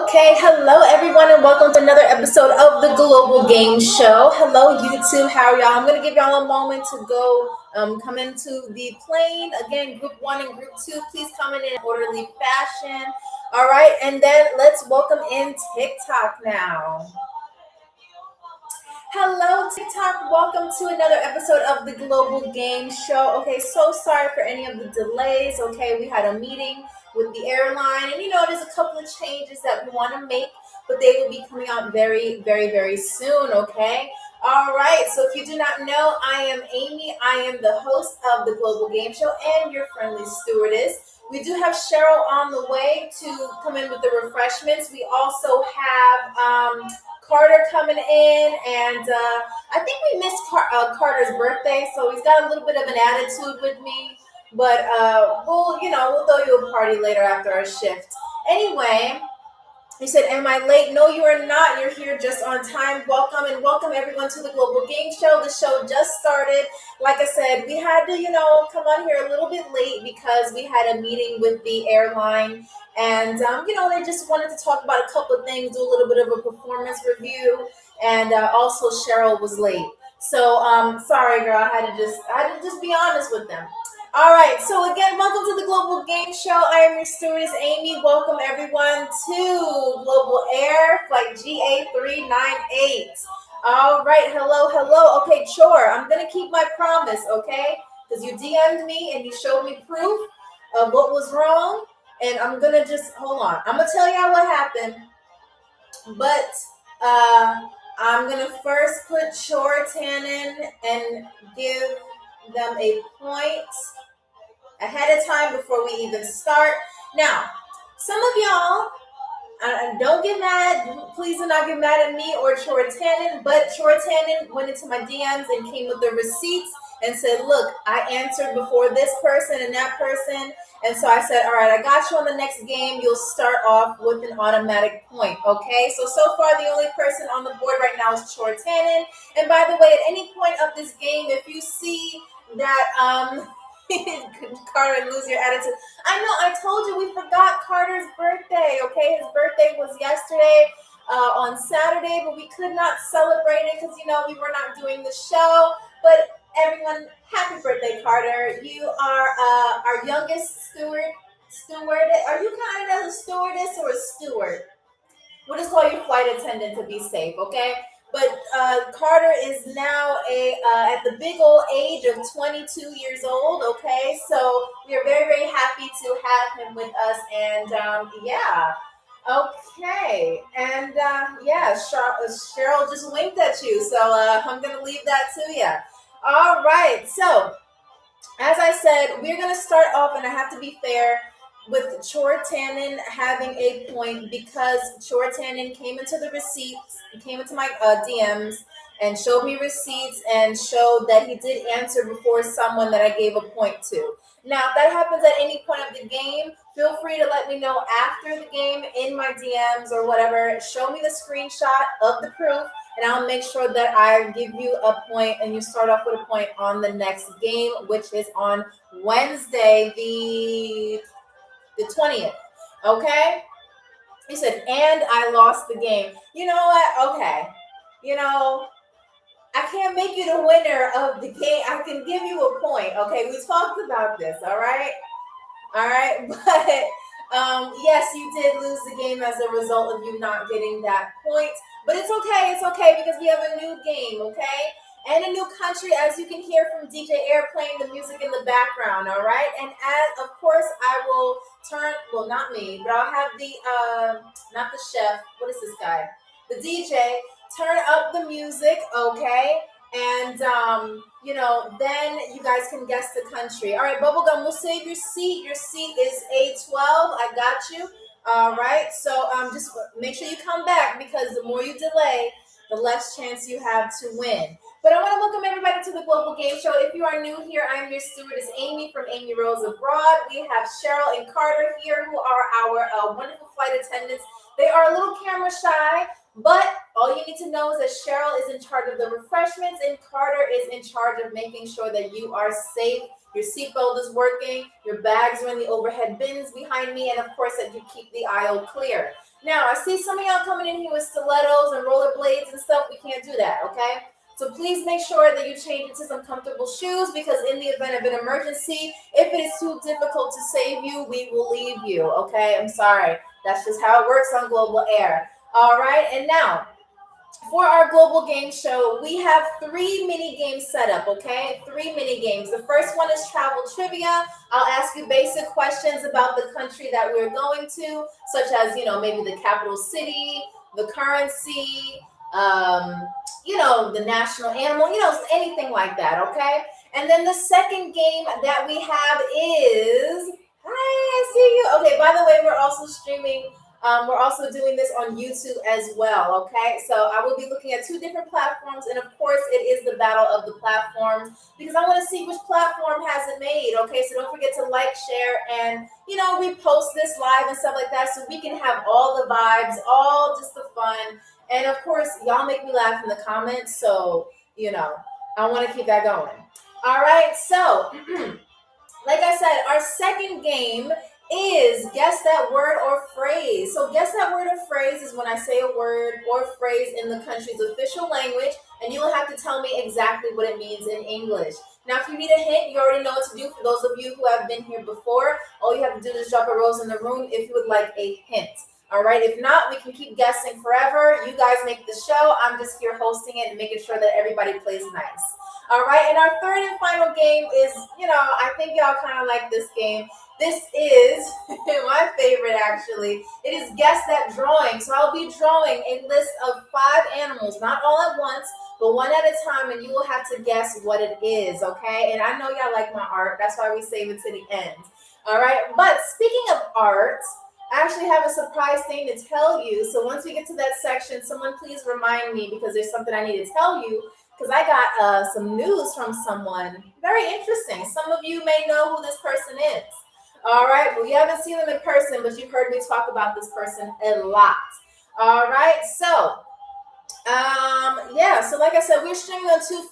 Okay, hello everyone, and welcome to another episode of the Global Game Show. Hello YouTube, how are y'all? I'm gonna give y'all a moment to go come into the plane. Again, group 1 and group 2, please come in orderly fashion. All right, and then let's welcome in TikTok now. Hello TikTok, welcome to another episode of the Global Game Show. Okay, so sorry for any of the delays. Okay, we had a meeting with the airline, and there's a couple of changes that we want to make, but they will be coming out very, very, very soon. Okay. All right. So if you do not know, I am Amy. I am the host of the Global Game Show and your friendly stewardess. We do have Cheryl on the way to come in with the refreshments. We also have Carter coming in, and I think we missed Carter's birthday, so he's got a little bit of an attitude with me. But we'll throw you a party later after our shift. Anyway, he said, "Am I late?" No, you are not. You're here just on time. Welcome and welcome everyone to the Global Game Show. The show just started. Like I said, we had to, come on here a little bit late because we had a meeting with the airline, and they just wanted to talk about a couple of things, do a little bit of a performance review, and also Cheryl was late. So sorry, girl. I had to just be honest with them. All right, so again, welcome to the Global Game Show. I am your stewardess, Amy. Welcome everyone to Global Air Flight GA398. All right, hello. Okay, sure, I'm going to keep my promise, okay? Because you DM'd me and you showed me proof of what was wrong, and I'm going to just, hold on. I'm going to tell y'all what happened, but I'm going to first put Chor Tannen and give them a point ahead of time before we even start. Now, some of y'all, don't get mad. Please do not get mad at me or Chor Tannen, but Chor Tannen went into my DMs and came with the receipts and said, look, I answered before this person and that person. And so I said, all right, I got you on the next game. You'll start off with an automatic point, okay? So far, the only person on the board right now is Chor Tannen. And by the way, at any point of this game, if you see that Carter, lose your attitude. I know, I told you we forgot Carter's birthday, okay? His birthday was yesterday on Saturday, but we could not celebrate it because, we were not doing the show. But everyone, happy birthday, Carter. You are our youngest steward. Are you counted as a stewardess or a steward? We'll just call you flight attendant to be safe, okay? But Carter is now at the big old age of 22 years old, okay? So we are very, very happy to have him with us. And yeah, okay. And yeah, Cheryl just winked at you. So I'm going to leave that to you. All right. So as I said, we're going to start off, and I have to be fair, with Chor Tannen having a point because Chor Tannen came into the receipts, came into my DMs and showed me receipts and showed that he did answer before someone that I gave a point to. Now, if that happens at any point of the game, feel free to let me know after the game in my DMs or whatever. Show me the screenshot of the proof, and I'll make sure that I give you a point and you start off with a point on the next game, which is on Wednesday, the 20th, okay? He said, and I lost the game. You know what? Okay. I can't make you the winner of the game. I can give you a point, okay? We talked about this, all right? All right, but yes, you did lose the game as a result of you not getting that point. But it's okay because we have a new game, okay? And a new country, as you can hear from DJ Air playing the music in the background, all right? And as, of course, I will not me, but I'll have not the chef, what is this guy? The DJ, turn up the music, okay? And, then you guys can guess the country. All right, Bubblegum, we'll save your seat. Your seat is A12. I got you. All right, so just make sure you come back because the more you delay, the less chance you have to win. But I want to welcome everybody to the Global Game Show. If you are new here, I am your stewardess, Amy, from Amy Rose Abroad. We have Cheryl and Carter here, who are our wonderful flight attendants. They are a little camera shy, but all you need to know is that Cheryl is in charge of the refreshments and Carter is in charge of making sure that you are safe. Your seatbelt is working, your bags are in the overhead bins behind me, and of course that you keep the aisle clear. Now, I see some of y'all coming in here with stilettos and rollerblades and stuff. We can't do that, okay? So please make sure that you change into some comfortable shoes, because in the event of an emergency, if it is too difficult to save you, we will leave you, okay? I'm sorry. That's just how it works on Global Air. All right, and now for our global game show, we have 3 mini games set up, okay? 3 mini games. The first one is travel trivia. I'll ask you basic questions about the country that we're going to, such as, maybe the capital city, the currency, the national animal, anything like that, okay? And then the second game that we have is, hi, I see you. Okay, by the way, we're also streaming. We're also doing this on YouTube as well, okay? So I will be looking at 2 different platforms, and of course, it is the battle of the platforms, because I want to see which platform has it made, okay? So don't forget to like, share, and, repost this live and stuff like that, so we can have all the vibes, all just the fun. And of course, y'all make me laugh in the comments, so, I want to keep that going. All right, so like I said, our second game is guess that word or phrase. So guess that word or phrase is when I say a word or phrase in the country's official language, and you will have to tell me exactly what it means in English. Now, if you need a hint, you already know what to do. For those of you who have been here before, all you have to do is drop a rose in the room if you would like a hint. All right. If not, we can keep guessing forever. You guys make the show. I'm just here hosting it and making sure that everybody plays nice. All right. And our third and final game is, I think y'all kind of like this game. This is my favorite, actually. It is Guess That Drawing. So I'll be drawing a list of 5 animals, not all at once, but one at a time, and you will have to guess what it is, okay? And I know y'all like my art. That's why we save it to the end. All right. But speaking of art, I actually have a surprise thing to tell you. So once we get to that section, someone please remind me, because there's something I need to tell you, because I got some news from someone very interesting. Some of you may know who this person is. All right. Well, you haven't seen them in person, but you've heard me talk about this person a lot. All right. So, yeah. So, like I said, we're streaming on 2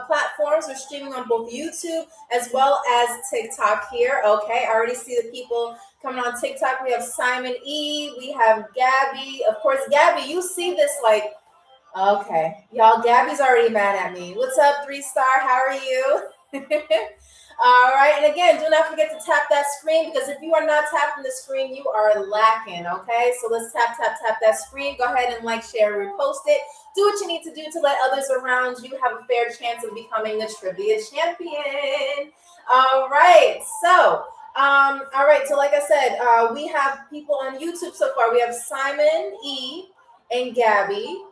platforms. We're streaming on both YouTube as well as TikTok here. Okay. I already see the people coming on TikTok. We have Simon E. We have Gabby. Of course, Gabby, you see this like, okay. Y'all, Gabby's already mad at me. What's up, 3-star? How are you? All right, and again, do not forget to tap that screen, because if you are not tapping the screen, you are lacking, okay? So let's tap that screen. Go ahead and like, share, repost it. Do what you need to do to let others around you have a fair chance of becoming the trivia champion. All right, so, like I said, we have people on YouTube so far. We have Simon E. and Gabby.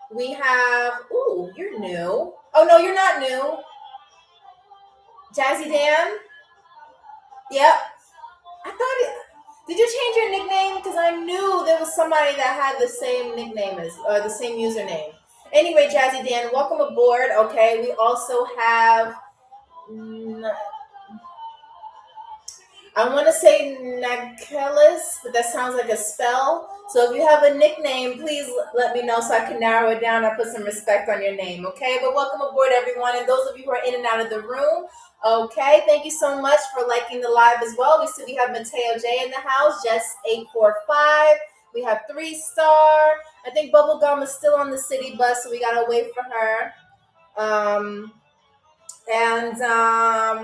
We have, ooh, you're new. Oh, no, you're not new. Jazzy Dan? Yep. I thought it. Did you change your nickname? Because I knew there was somebody that had the same nickname as, or the same username. Anyway, Jazzy Dan, welcome aboard. Okay, we also have, I want to say Nakelis, but that sounds like a spell. So if you have a nickname, please let me know so I can narrow it down. I'll put some respect on your name, okay? But welcome aboard, everyone. And those of you who are in and out of the room, okay, thank you so much for liking the live as well. We have Mateo J in the house, Jess845. We have 3-star. I think Bubblegum is still on the city bus, so we got to wait for her. And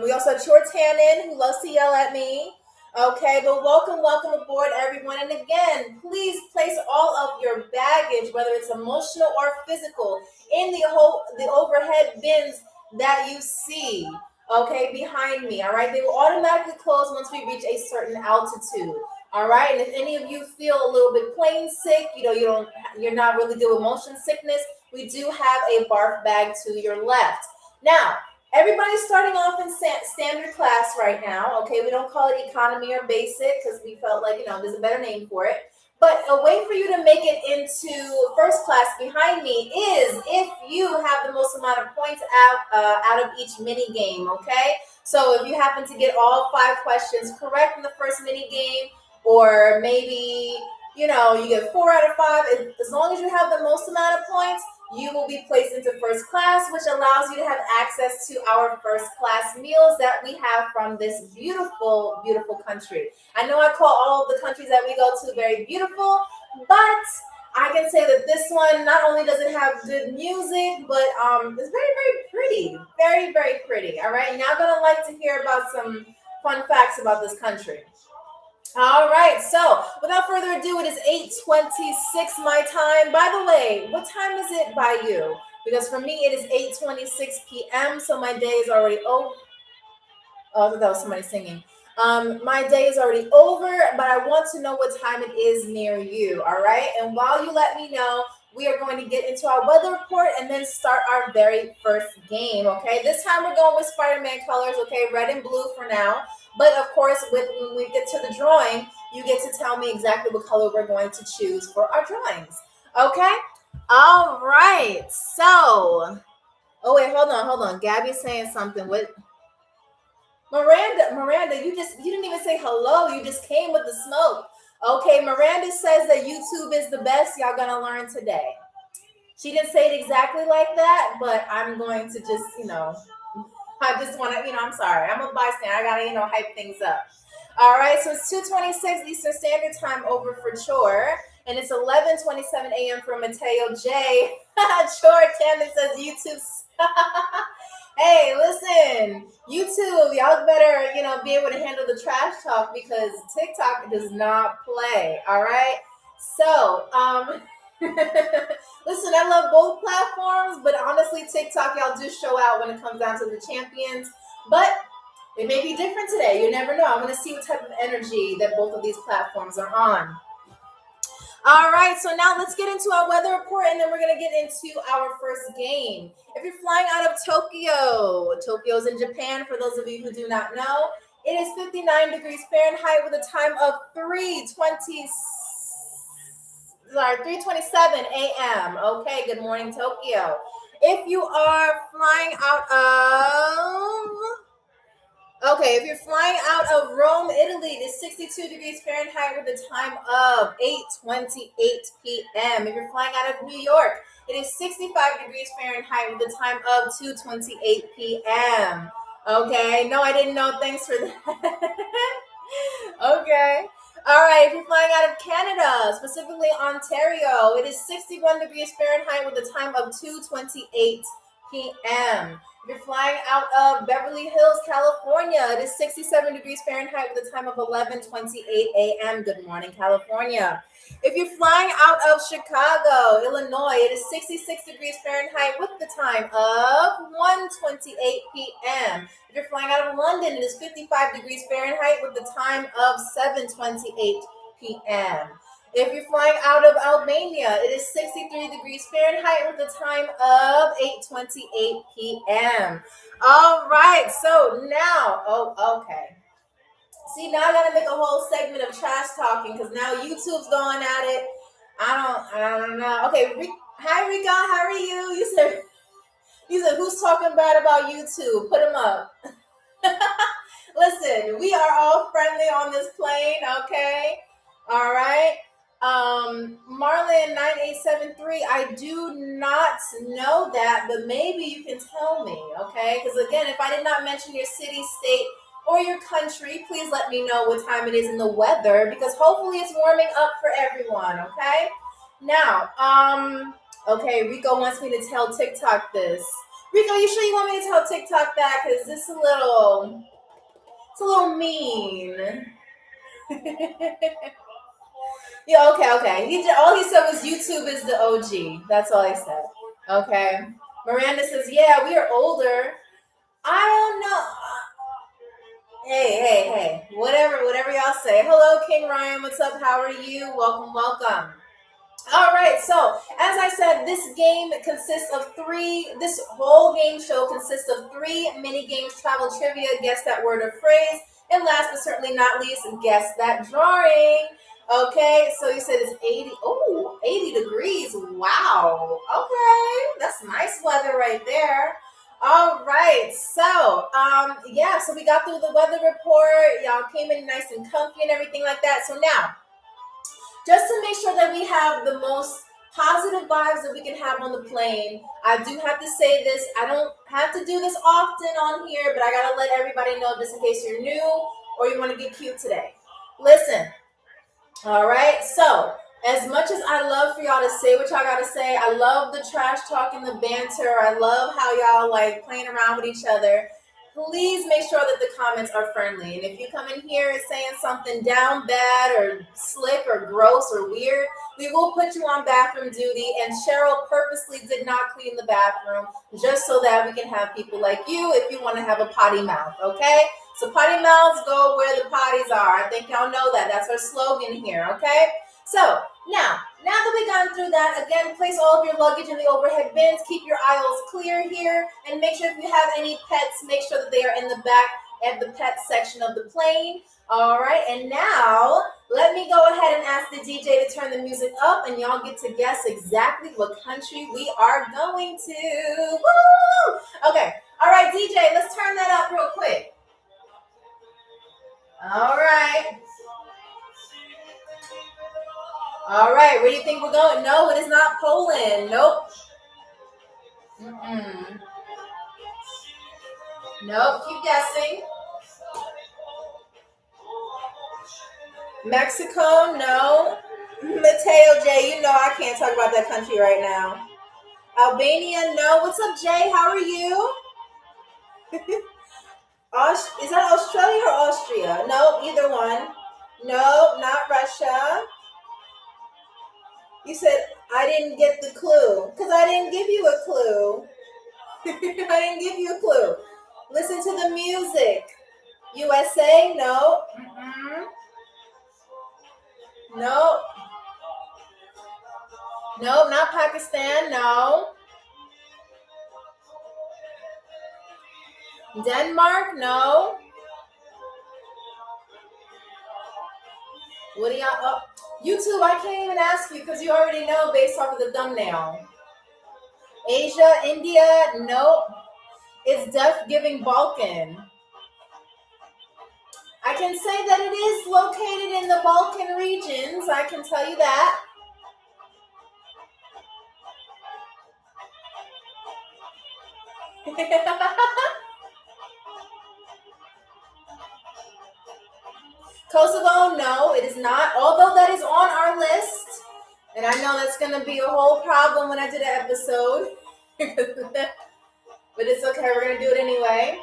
we also have Chor Tannen, who loves to yell at me. Okay, but welcome aboard, everyone. And again, please place all of your baggage, whether it's emotional or physical, in the overhead bins that you see, okay, behind me. All right, they will automatically close once we reach a certain altitude. All right, and if any of you feel a little bit plain sick, you're not really doing motion sickness, we do have a barf bag to your left. Now, everybody's starting off in standard class right now, okay? We don't call it economy or basic because we felt like, there's a better name for it. But a way for you to make it into first class behind me is if you have the most amount of points out of each mini game, okay? So if you happen to get all 5 questions correct in the first mini game, or maybe, you get 4 out of 5, as long as you have the most amount of points, you will be placed into first class, which allows you to have access to our first class meals that we have from this beautiful, beautiful country. I know I call all of the countries that we go to very beautiful, But I can say that this one not only does it have good music, but it's very, very pretty. Very, very pretty. All right. Now I'm going to like to hear about some fun facts about this country. All right. So without further ado, it is 8:26 my time. By the way, what time is it by you? Because for me, it is 8:26 p.m. So my day is already over. Oh, I thought that was somebody singing. My day is already over, but I want to know what time it is near you. All right. And while you let me know, we are going to get into our weather report and then start our very first game. Okay. This time we're going with Spider-Man colors. Okay. Red and blue for now. But of course, when we get to the drawing, you get to tell me exactly what color we're going to choose for our drawings. Okay. All right. So, oh, wait, hold on. Gabby's saying something. What? Miranda, you didn't even say hello. You just came with the smoke. Okay, Miranda says that YouTube is the best. Y'all gonna learn today. She didn't say it exactly like that, but I'm going to just, I just want to, I'm sorry. I'm a bystander. I gotta, hype things up. All right, so it's 2:26 Eastern Standard Time over for Chore, and it's 11:27 a.m. for Mateo J. Chore Camden says YouTube. Hey, listen, YouTube, y'all better, be able to handle the trash talk because TikTok does not play. All right. So, listen, I love both platforms, but honestly, TikTok, y'all do show out when it comes down to the champions. But it may be different today. You never know. I'm going to see what type of energy that both of these platforms are on. All right, so now let's get into our weather report, and then we're going to get into our first game. If you're flying out of Tokyo's in Japan, for those of you who do not know, it is 59 degrees Fahrenheit with a time of 3:27 a.m. Okay, good morning, Tokyo. If you are flying out of... Okay, if you're flying out of Rome, Italy, it is 62 degrees Fahrenheit with a time of 8:28 p.m. If you're flying out of New York, it is 65 degrees Fahrenheit with a time of 2:28 p.m. Okay, no, I didn't know. Thanks for that. Okay. All right, if you're flying out of Canada, specifically Ontario, it is 61 degrees Fahrenheit with a time of 2:28 p.m. If you're flying out of Beverly Hills, California, it is 67 degrees Fahrenheit with a time of 11:28 a.m. Good morning, California. If you're flying out of Chicago, Illinois, it is 66 degrees Fahrenheit with the time of 1:28 p.m. If you're flying out of London, it is 55 degrees Fahrenheit with the time of 7:28 p.m. If you're flying out of Albania, it is 63 degrees Fahrenheit with a time of 8:28 p.m. All right, so now, okay. See, now I gotta make a whole segment of trash talking because now YouTube's going at it. I don't know. Okay, hi Rika, how are you? You said who's talking bad about YouTube? Put them up. Listen, we are all friendly on this plane, okay? All right. Marlon 9873, I do not know that, but maybe you can tell me, okay? Because again, if I did not mention your city, state, or your country, please let me know what time it is in the weather because hopefully it's warming up for everyone, okay? Now, okay, Rico wants me to tell TikTok this. Rico, you sure you want me to tell TikTok that? Because this is it's a little mean. Yeah, okay. All he said was YouTube is the OG. That's all he said. Okay. Miranda says, yeah, we are older. I don't know. Hey. Whatever y'all say. Hello, King Ryan. What's up? How are you? Welcome. All right. So, as I said, this whole game show consists of 3 mini games, travel trivia, guess that word or phrase, and last but certainly not least, guess that drawing. Okay, so you said it's 80 degrees. Wow. Okay, that's nice weather right there. All right, so so we got through the weather report. Y'all came in nice and comfy and everything like that. So now, just to make sure that we have the most positive vibes that we can have on the plane, I do have to say this. I don't have to do this often on here, but I gotta let everybody know just in case you're new or you want to get cute today. Listen. All right, so As much as I love for y'all to say what y'all gotta say, I love the trash talk and the banter. I love how y'all like playing around with each other. Please make sure that the comments are friendly. And if you come in here and saying something down bad or slick or gross or weird, we will put you on bathroom duty. And Cheryl purposely did not clean the bathroom just so that we can have people like you if you want to have a potty mouth, okay? So potty mouths go where the potties are. I think y'all know that. That's our slogan here, okay? So now that we've gone through that, again, place all of your luggage in the overhead bins. Keep your aisles clear here. And make sure if you have any pets, make sure that they are in the back at the pet section of the plane. All right, and now let me go ahead and ask the DJ to turn the music up, and y'all get to guess exactly what country we are going to. Woo! Okay, all right, DJ, let's turn that up real quick. All right. All right, where do you think we're going? No, it is not Poland. Nope. Mm-mm. Nope, keep guessing. Mexico, no. Mateo J, you know I can't talk about that country right now. Albania, no. What's up, Jay? How are you? Is that Australia or Austria? No, either one. No, not Russia. You said I didn't get the clue because I didn't give you a clue. I didn't give you a clue. Listen to the music. USA, no. Mm-mm. No. No, not Pakistan, no. Denmark, no. What do y'all? Oh, YouTube, I can't even ask you because you already know based off of the thumbnail. Asia, India, nope. It's Death Giving Balkan. I can say that it is located in the Balkan regions. I can tell you that. Kosovo, no, it is not. Although that is on our list. And I know that's going to be a whole problem when I do the episode. But it's okay. We're going to do it anyway.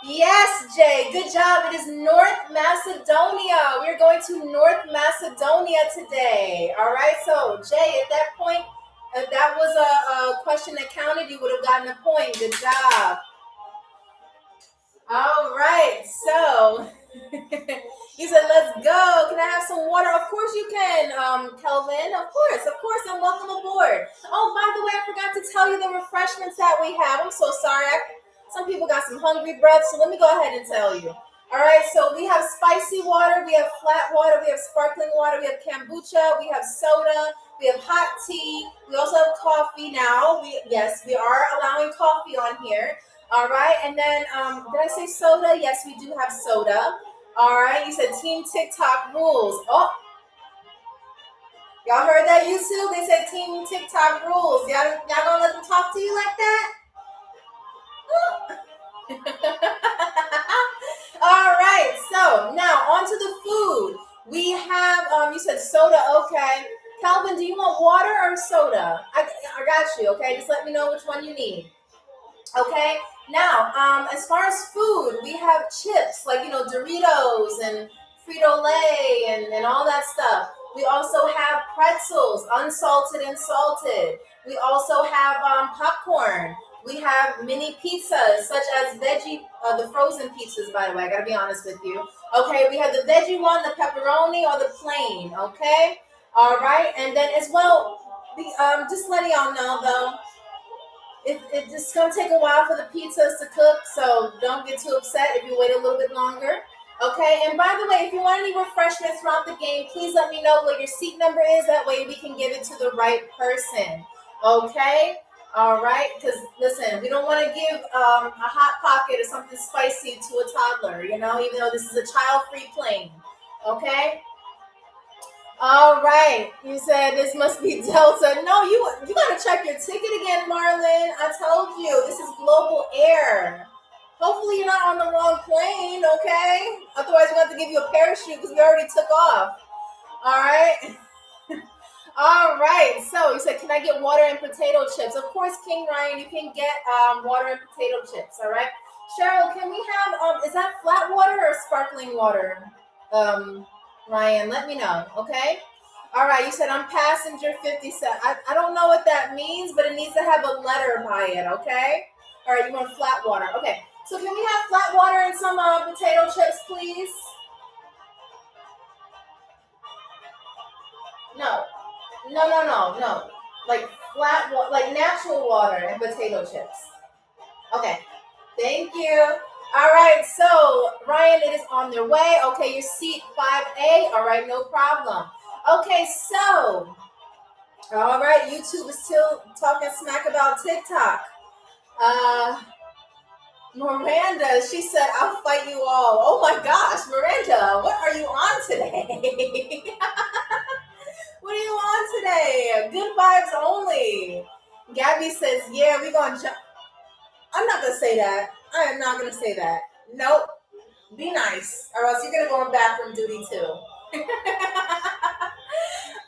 Yes, Jay. Good job. It is North Macedonia. We're going to North Macedonia today. All right. So, Jay, at that point, if that was a question that counted, you would have gotten a point. Good job. All right. So, you said, let's go. Can I have some water? Of course you can, Kelvin. Of course, and welcome aboard. Oh, by the way, I forgot to tell you the refreshments that we have. I'm so sorry. Some people got some hungry breath, so let me go ahead and tell you. All right, so we have spicy water, we have flat water, we have sparkling water, we have kombucha, we have soda, we have hot tea, we also have coffee now. Yes, we are allowing coffee on here. All right, and then did I say soda? Yes, we do have soda. All right, you said Team TikTok rules. Oh, y'all heard that, YouTube? They said Team TikTok rules. Y'all gonna let them talk to you like that? All right, so now on to the food. We have, you said soda, okay. Calvin, do you want water or soda? I got you, okay? Just let me know which one you need. Okay, now, as far as food, we have chips, like, Doritos and Frito-Lay and all that stuff. We also have pretzels, unsalted and salted. We also have popcorn. We have mini pizzas, such as veggie, the frozen pizzas, by the way. I gotta be honest with you. Okay, we have the veggie one, the pepperoni, or the plain. Okay, all right, and then as well, just letting y'all know though, it's just gonna take a while for the pizzas to cook, so don't get too upset if you wait a little bit longer. Okay, and by the way, if you want any refreshments throughout the game, please let me know what your seat number is. That way we can give it to the right person. Okay. All right, because listen, we don't want to give a hot pocket or something spicy to a toddler, even though this is a child-free plane. Okay. All right. You said this must be Delta. No, you got to check your ticket again, Marlon. I told you this is Global Air. Hopefully you're not on the wrong plane, okay? Otherwise, we're going to have to give you a parachute because we already took off. All right. All right. So you said, can I get water and potato chips? Of course, King Ryan, you can get water and potato chips. All right. Cheryl, can we have is that flat water or sparkling water? Ryan, let me know. Okay. All right. You said I'm passenger 57. I don't know what that means, but it needs to have a letter by it. Okay. All right. You want flat water? Okay. So can we have flat water and some potato chips, please? No. No. Like like natural water and potato chips. Okay. Thank you. All right. So, Ryan, it is on their way. Okay, your seat 5A. All right, no problem. Okay, so, all right, YouTube is still talking smack about TikTok. Uh, Miranda, she said, I'll fight you all. Oh my gosh, Miranda, what are you on today? What are you on today? Good vibes only. Gabby says, yeah, we're going to jump. I'm not going to say that. I am not going to say that. Nope. Be nice, or else you're going to go on bathroom duty too.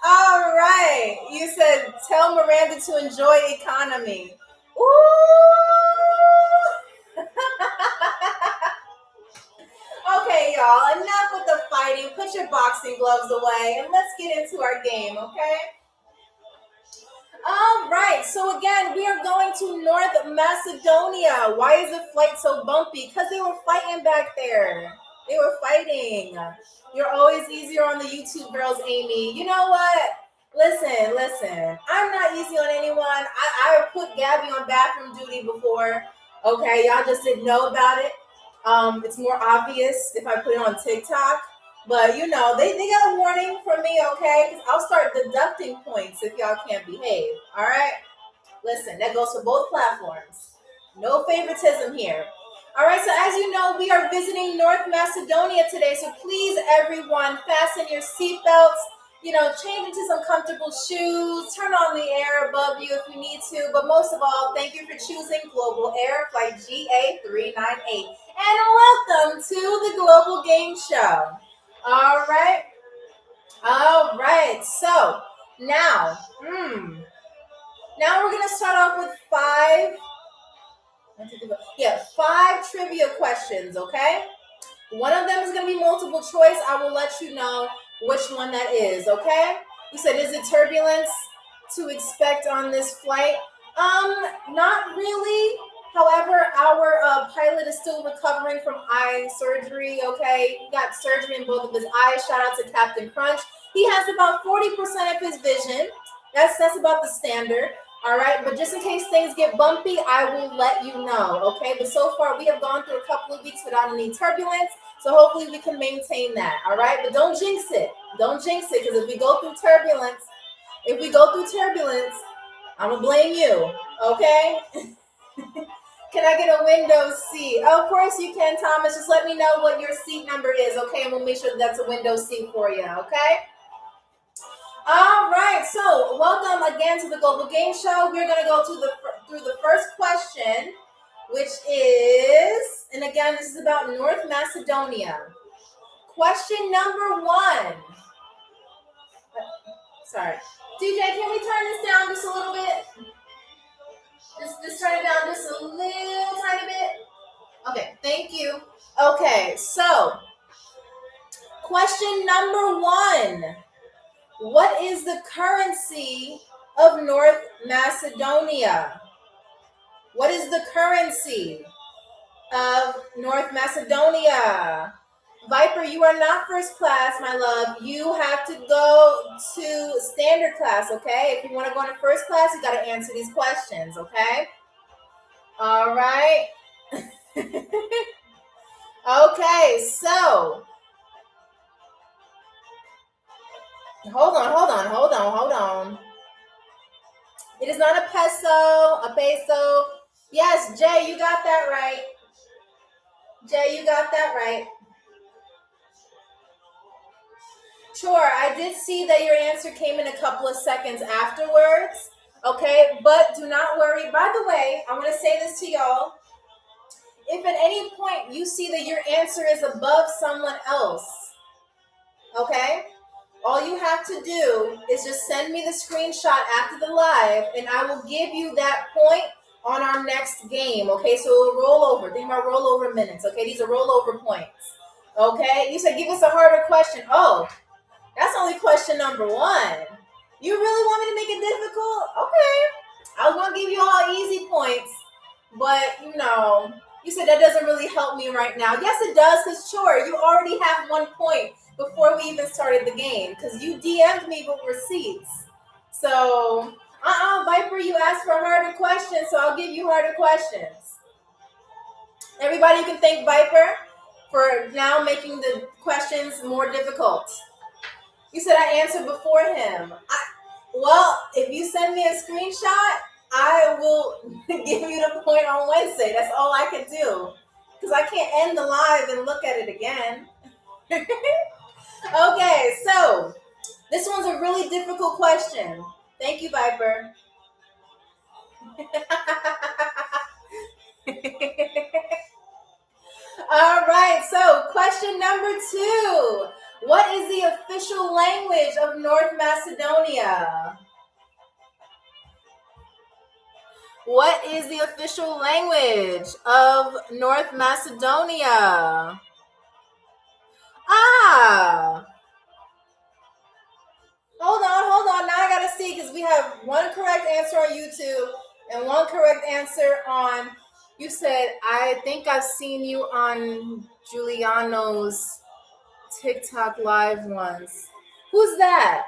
All right. You said, tell Miranda to enjoy economy. Ooh. Okay, y'all. Enough with the fighting. Put your boxing gloves away and let's get into our game, okay? All right, so again, we are going to North Macedonia. Why is the flight so bumpy? Because they were fighting back there. They were fighting. You're always easier on the YouTube girls, Amy. You know what? Listen. I'm not easy on anyone. I put Gabby on bathroom duty before. Okay, y'all just didn't know about it. It's more obvious if I put it on TikTok. But you know, they got a warning from me, okay? Because I'll start deducting points if y'all can't behave. All right? Listen, that goes for both platforms. No favoritism here. All right, so as you know, we are visiting North Macedonia today. So please, everyone, fasten your seatbelts. You know, change into some comfortable shoes. Turn on the air above you if you need to. But most of all, thank you for choosing Global Air Flight GA398. And welcome to the Global Game Show. All right. So now, now we're gonna start off with five trivia questions. Okay. One of them is gonna be multiple choice. I will let you know which one that is. Okay. You said, is it turbulence to expect on this flight? Not really. However, our pilot is still recovering from eye surgery, okay? He got surgery in both of his eyes. Shout out to Captain Crunch. He has about 40% of his vision. That's about the standard, all right? But just in case things get bumpy, I will let you know, okay? But so far, we have gone through a couple of weeks without any turbulence, so hopefully we can maintain that, all right? But don't jinx it. Don't jinx it, because if we go through turbulence, I'm going to blame you, okay? Can I get a window seat? Oh, of course you can, Thomas. Just let me know what your seat number is, okay? And we'll make sure that's a window seat for you, okay? All right. So welcome again to the Global Game Show. We're going to go through the first question, which is, and again, this is about North Macedonia. Question number 1. Sorry. DJ, can we turn this down just a little bit? Just turn it down just a little tiny bit. Okay, thank you. Okay, so question number 1. What is the currency of North Macedonia? What is the currency of North Macedonia? Viper, you are not first class, my love. You have to go to standard class, okay? If you want to go into first class, you got to answer these questions, okay? All right. Okay, so hold on. It is not a peso. Yes, Jay, you got that right. Sure, I did see that your answer came in a couple of seconds afterwards. Okay, but do not worry. By the way, I want to say this to y'all. If at any point you see that your answer is above someone else, okay, All you have to do is just send me the screenshot after the live, and I will give you that point on our next game. Okay, so it'll roll over. Think about rollover minutes. Okay, these are rollover points. Okay, you said give us a harder question. Oh, that's only question number one. You really want me to make it difficult? Okay, I was gonna give you all easy points, but you said that doesn't really help me right now. Yes, it does, because sure, you already have 1 point before we even started the game, because you DM'd me with receipts. So, Viper, you asked for harder questions, so I'll give you harder questions. Everybody can thank Viper for now making the questions more difficult. You said I answered before him. Well, if you send me a screenshot, I will give you the point on Wednesday. That's all I can do. Because I can't end the live and look at it again. Okay, so this one's a really difficult question. Thank you, Viper. All right, so question number 2. What is the official language of North Macedonia? What is the official language of North Macedonia? Hold on. Now I gotta see, because we have one correct answer on YouTube and one correct answer on. You said, I think I've seen you on Giuliano's TikTok live once. Who's that?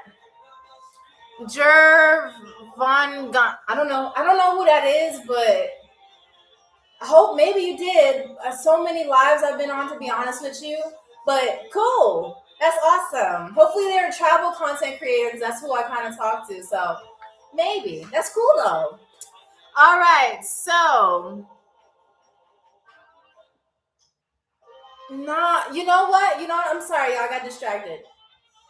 Jervon Gun. I don't know who that is, but I hope maybe you did. So many lives I've been on, to be honest with you. But cool. That's awesome. Hopefully they're travel content creators. That's who I kind of talk to. So maybe. That's cool though. All right. So, you know what? I'm sorry, y'all. I got distracted.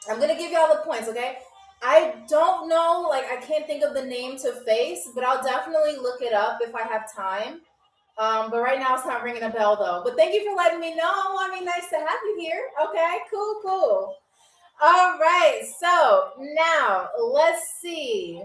I'm going to give y'all the points, okay? I don't know. I can't think of the name to face, but I'll definitely look it up if I have time. But right now it's not ringing a bell though. But thank you for letting me know. Nice to have you here. Okay, cool. All right, so now let's see.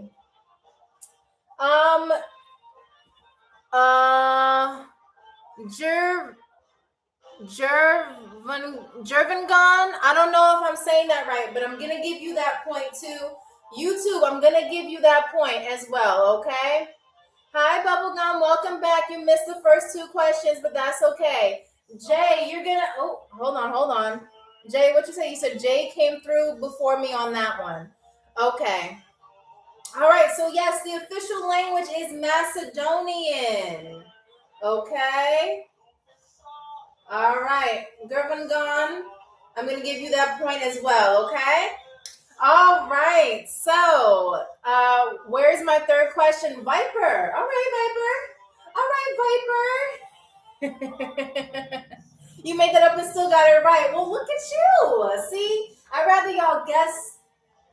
Jervangon. I don't know if I'm saying that right, but I'm gonna give you that point too. YouTube, I'm gonna give you that point as well. Okay. Hi, Bubblegum. Welcome back. You missed the first 2 questions, but that's okay. Jay, you're gonna. Oh, hold on. Jay, what you say? You said Jay came through before me on that one. Okay. All right. So yes, the official language is Macedonian. Okay. All right, Gurvangon. I'm gonna give you that point as well. Okay. All right. So, where's my third question? Viper. All right, Viper. You made that up and still got it right. Well, look at you. See, I'd rather y'all guess,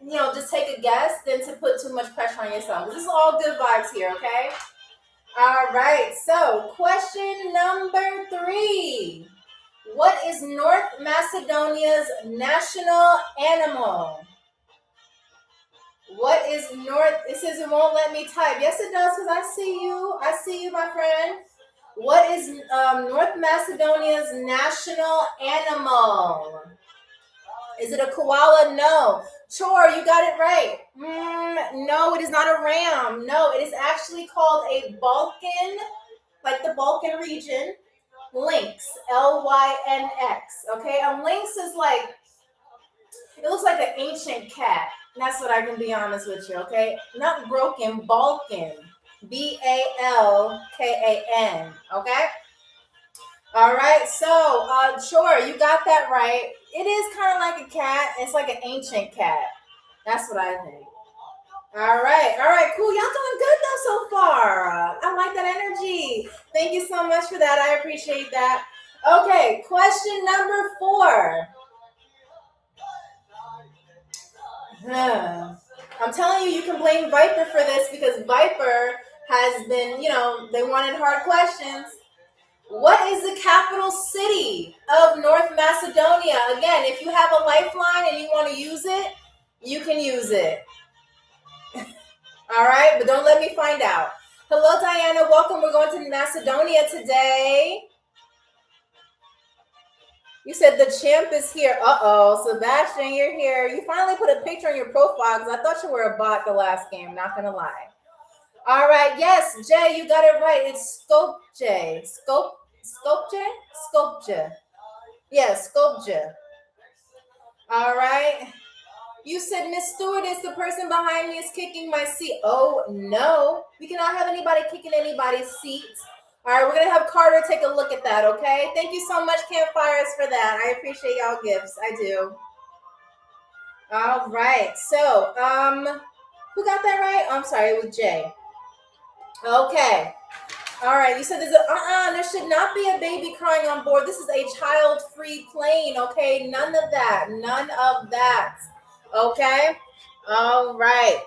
just take a guess than to put too much pressure on yourself. This is all good vibes here, okay? All right. So, question number 3. What is North Macedonia's national animal? What is It says it won't let me type. Yes, it does, because I see you, my friend. What is North Macedonia's national animal? Is it a koala? No. Chor, you got it right. No, it is not a ram. No, it is actually called a Balkan, like the Balkan region. Lynx, Lynx. Okay, a lynx is it looks like an ancient cat. That's what I can be honest with you, okay? Not broken, Balkan. Balkan, okay? All right, so, sure, you got that right. It is kind of like a cat. It's like an ancient cat. That's what I think. All right, cool. Y'all doing good though so far. I like that energy. Thank you so much for that. I appreciate that. Okay, question number 4. I'm telling you can blame Viper for this, because Viper has been, they wanted hard questions. What is the capital city of North Macedonia? Again, if you have a lifeline and you want to use it, You can use it. All right, but don't let me find out. Hello, Diana. Welcome. We're going to Macedonia today. You said the champ is here. Uh-oh. Sebastian, you're here. You finally put a picture on your profile because I thought you were a bot the last game. Not going to lie. All right. Yes, Jay, you got it right. It's Sculpture. Sculpture. Yes, Sculpture. All right. You said, Miss Stewardess, the person behind me is kicking my seat. Oh, no. We cannot have anybody kicking anybody's seats. All right, we're going to have Carter take a look at that, okay? Thank you so much, Campfires, for that. I appreciate y'all gifts. I do. All right. So, who got that right? Oh, I'm sorry, it was Jay. Okay. All right. You said there should not be a baby crying on board. This is a child-free plane, okay? None of that. None of that. Okay? All right.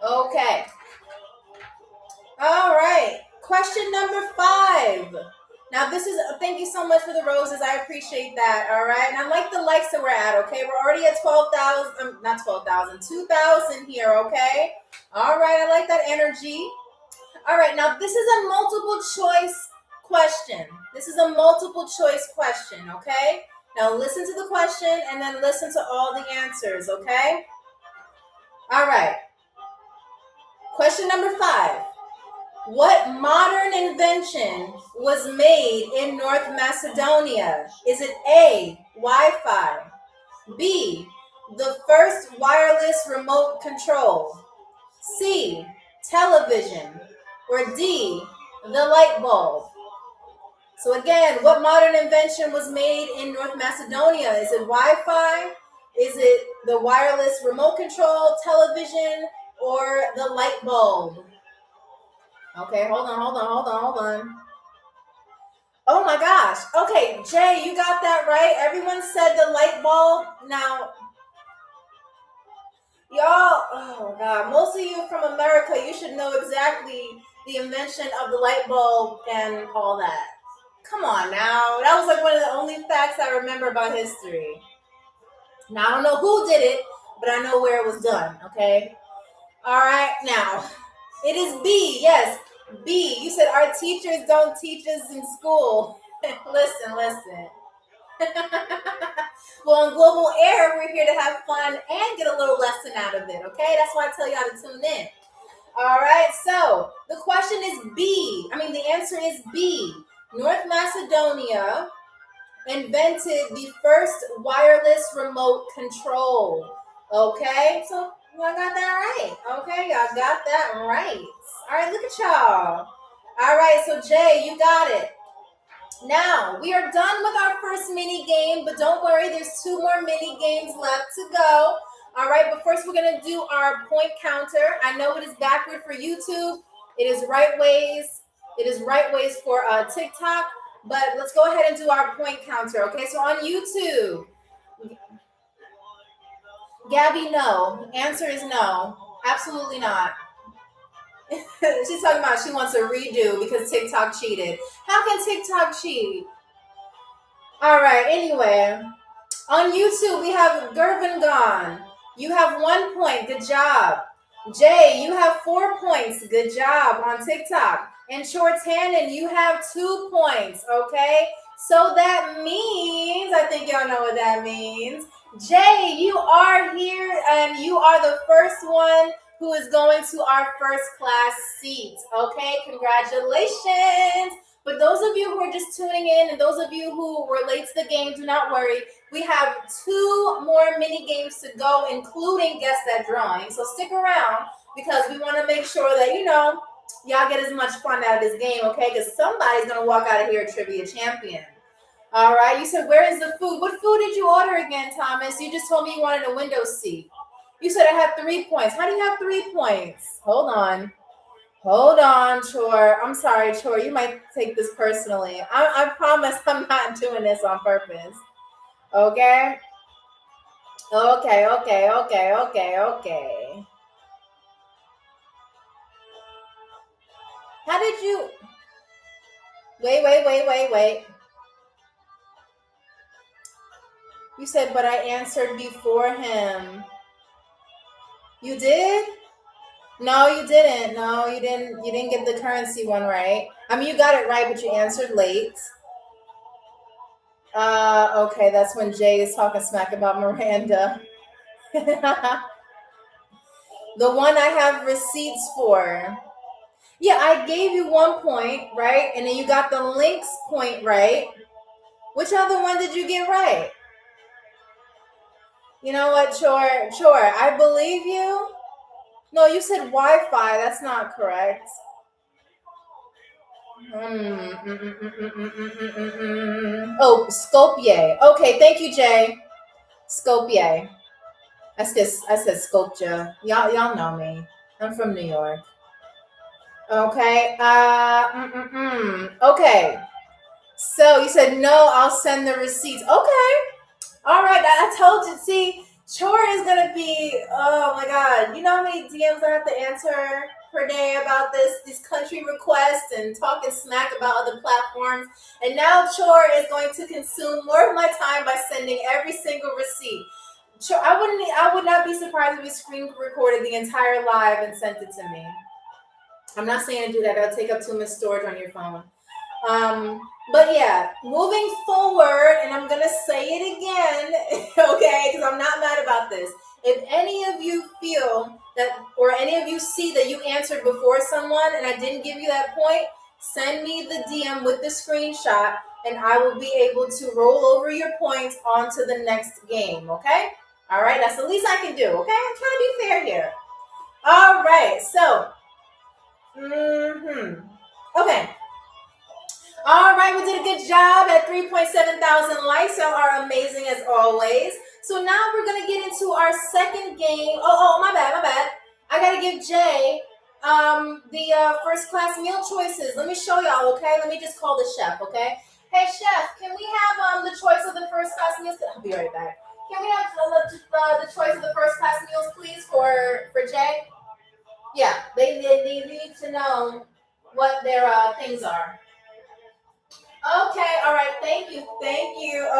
Okay. All right. Question number 5. Now, thank you so much for the roses. I appreciate that. All right. And I like the likes that we're at. Okay. We're already at 12,000, not 12,000, 2,000 here. Okay. All right. I like that energy. All right. Now, this is a multiple choice question. Okay. Now, listen to the question and then listen to all the answers. Okay. All right. Question number 5. What modern invention was made in North Macedonia? Is it A, Wi-Fi, B, the first wireless remote control, C, television, or D, the light bulb? So again, what modern invention was made in North Macedonia? Is it Wi-Fi? Is it the wireless remote control, television, or the light bulb? Okay, hold on. Oh my gosh. Okay, Jay, you got that right. Everyone said the light bulb. Now, y'all, oh God, most of you from America, you should know exactly the invention of the light bulb and all that. Come on now. That was like one of the only facts I remember about history. Now, I don't know who did it, but I know where it was done, okay? All right, now, it is B, yes. B, you said our teachers don't teach us in school. listen. Well, on Global Air, we're here to have fun and get a little lesson out of it, okay? That's why I tell y'all to tune in. All right, so the question is the answer is B. North Macedonia invented the first wireless remote control. Okay, so y'all got that right. Okay, y'all got that right. All right, look at y'all. All right, so Jay, you got it. Now, we are done with our first mini game, but don't worry, there's 2 more mini games left to go. All right, but first we're going to do our point counter. I know it is backward for YouTube. It is right ways for TikTok, but let's go ahead and do our point counter, okay? So on YouTube, Gabby, no. Answer is no. Absolutely not. She's talking about she wants a redo because TikTok cheated. How can TikTok cheat? All right, anyway. On YouTube, we have Gervingon. You have 1 point. Good job. Jay, you have 4 points. Good job on TikTok. And Shorts Hannon, you have 2 points. Okay? So that means, I think y'all know what that means. Jay, you are here and you are the first one who is going to our first class seat. Okay? Congratulations. But those of you who are just tuning in and those of you who were late to the game, do not worry. We have 2 more mini games to go, including Guess That Drawing. So stick around because we want to make sure that, y'all get as much fun out of this game, okay? Because somebody's going to walk out of here a trivia champion. All right. You said, where is the food? What food did you order again, Thomas? You just told me you wanted a window seat. You said I had 3 points. How do you have 3 points? Hold on, Chor. I'm sorry, Chor. You might take this personally. I promise I'm not doing this on purpose. Okay? Okay. How did you... Wait. You said, but I answered before him. You did? No, you didn't. No, you didn't. You didn't get the currency one right. I mean, you got it right, but you answered late. Okay, that's when Jay is talking smack about Miranda. The one I have receipts for. Yeah, I gave you 1 point, right? And then you got the links point right. Which other one did you get right? You know what, Chore, I believe you. No, you said Wi-Fi. That's not correct. Oh, Skopje. Okay, thank you, Jay. Skopje. I said sculpture. Y'all know me. I'm from New York. Okay. Okay. So you said no. I'll send the receipts. Okay. All right. I told you. See, chore is gonna be. Oh my God. You know how many DMs I have to answer per day about these country requests and talking smack about other platforms. And now chore is going to consume more of my time by sending every single receipt. Sure, I would not be surprised if we screen recorded the entire live and sent it to me. I'm not saying to do that. That'll take up too much storage on your phone. But yeah, moving forward, and I'm gonna say it again, okay, because I'm not mad about this. If any of you feel that, or any of you see that you answered before someone and I didn't give you that point, send me the DM with the screenshot, and I will be able to roll over your points onto the next game. Okay. All right, that's the least I can do, okay? I'm trying to be fair here. All right, so, okay. All right, we did a good job at 3.7 thousand likes. Y'all are amazing as always. So now we're going to get into our second game. Oh, my bad. I got to give Jay the first class meal choices. Let me show y'all, okay? Let me just call the chef, okay? Hey, chef, can we have the choice of the first class meals? I'll be right back. Can we have the choice of the first class meals, please, for Jay? Yeah, they need to know what their things are. Okay, all right, thank you.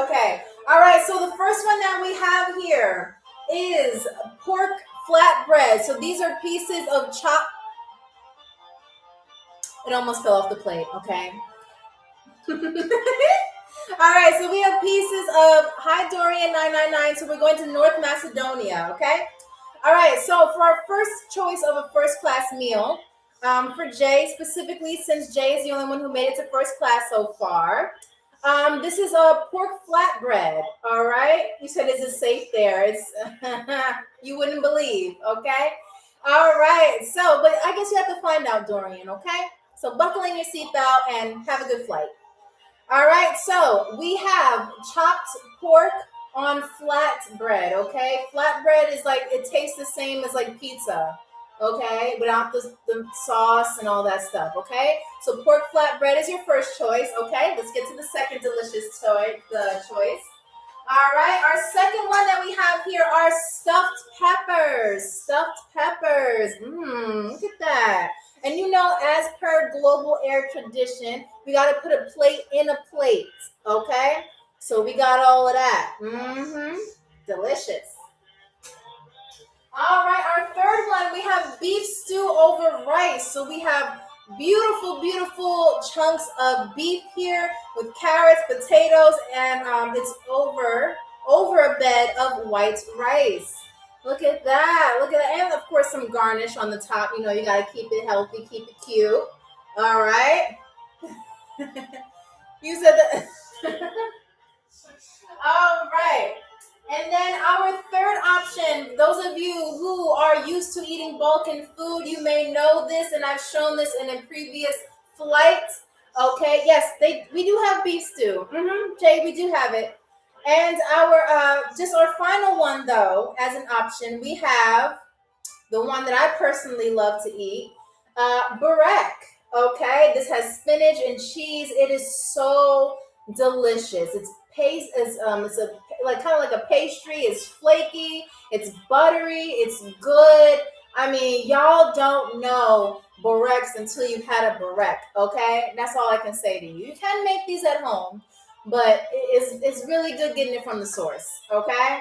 Okay, all right, so the first one that we have here is pork flatbread. So these are pieces of chopped. It almost fell off the plate, okay? All right, so we have pieces of Hi Dorian 999. So we're going to North Macedonia, okay? All right, so for our first choice of a first class meal, for Jay specifically, since Jay is the only one who made it to first class so far, this is a pork flatbread. All right, you said is it safe there? It's you wouldn't believe, okay? All right, so but I guess you have to find out, Dorian. Okay, so buckle in your seatbelt and have a good flight. All right, so we have chopped pork on flatbread, okay? Flatbread is like, it tastes the same as like pizza, okay? Without the sauce and all that stuff, okay? So pork flatbread is your first choice, okay? Let's get to the second delicious choice. All right, our second one that we have here are stuffed peppers. Look at that. And you know, as per global air tradition, we got to put a plate in a plate, okay? So we got all of that. Delicious. All right, our third one, we have beef stew over rice. So we have beautiful chunks of beef here with carrots, potatoes, and it's over a bed of white rice. Look at that. And of course some garnish on the top. You know, you got to keep it healthy, keep it cute. All right. You said that. All right. And then our third option, those of you who are used to eating Balkan food, you may know this, and I've shown this in a previous flight. Okay, yes, we do have beef stew. Jay, we do have it. And our just our final one though, as an option, we have the one that I personally love to eat, burek. Okay, this has spinach and cheese. It is so delicious. It's like kind of like a pastry. It's flaky. It's buttery. It's good. I mean, y'all don't know bureks until you've had a burek. Okay, that's all I can say to you. You can make these at home, but it's really good getting it from the source. Okay.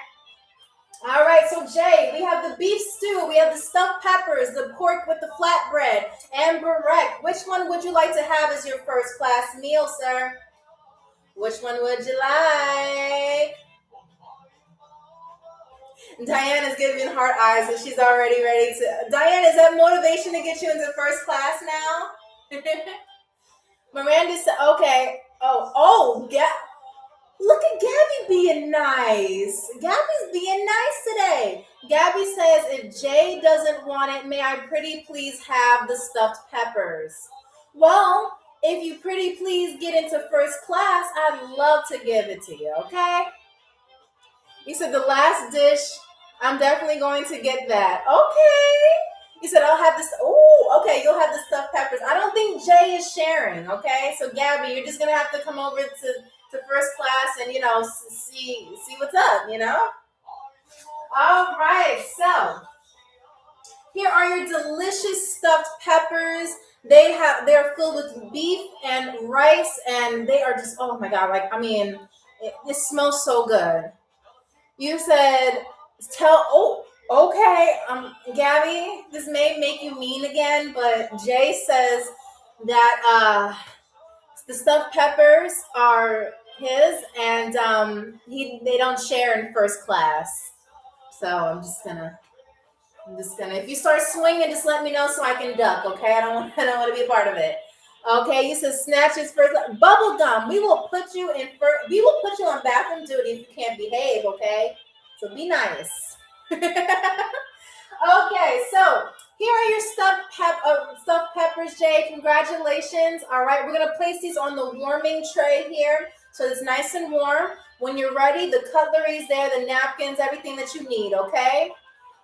All right, so Jay, we have the beef stew, we have the stuffed peppers, the pork with the flatbread, and barrette. Which one would you like to have as your first class meal, sir? Which one would you like? Diana's giving heart eyes, and she's already ready to. Diana, is that motivation to get you into first class now? Miranda said, okay. Yeah. Look at Gabby being nice. Gabby's being nice today. Gabby says, if Jay doesn't want it, may I pretty please have the stuffed peppers? Well, if you pretty please get into first class, I'd love to give it to you, okay? You said the last dish, I'm definitely going to get that. Okay. You said I'll have this. Oh, okay, you'll have the stuffed peppers. I don't think Jay is sharing, okay? So Gabby, you're just going to have to come over to first class and, see what's up, All right, so here are your delicious stuffed peppers. They're filled with beef and rice, and they are just, oh my God, it smells so good. You said, okay, Gabby, this may make you mean again, but Jay says that the stuffed peppers are his, and they don't share in first class. So I'm just gonna. If you start swinging, just let me know so I can duck. Okay, I don't want to be a part of it. Okay, you said snatches first. Bubble gum. We will put you on bathroom duty if you can't behave. Okay, so be nice. Okay, so here are your stuffed peppers, Jay. Congratulations. All right, we're gonna place these on the warming tray here, so it's nice and warm. When you're ready, the cutlery's there, the napkins, everything that you need. Okay.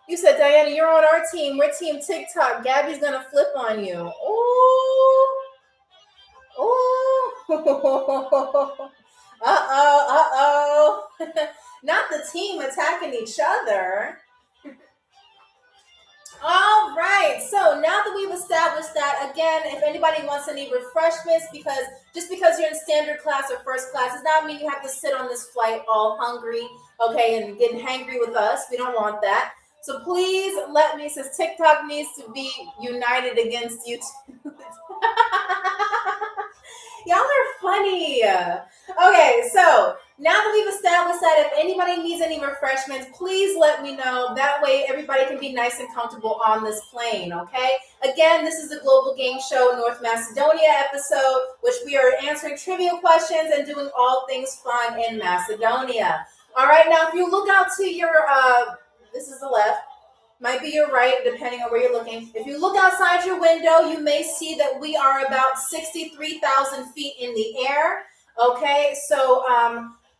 You said, Diana, you're on our team. We're Team TikTok. Gabby's gonna flip on you. Ooh. Uh-oh. Not the team attacking each other. All right. So now that we've established that, again, if anybody wants any refreshments, just because you're in standard class or first class does not mean you have to sit on this flight all hungry, okay, and getting hangry with us. We don't want that. So please let me, since TikTok needs to be united against YouTube. Y'all are funny. Okay, so now that we've established that if anybody needs any refreshments, please let me know. That way everybody can be nice and comfortable on this plane, okay? Again, this is the Global Game Show North Macedonia episode, which we are answering trivia questions and doing all things fun in Macedonia. All right, now if you look out to your, this is the left, might be your right, depending on where you're looking. If you look outside your window, you may see that we are about 63,000 feet in the air. Okay, so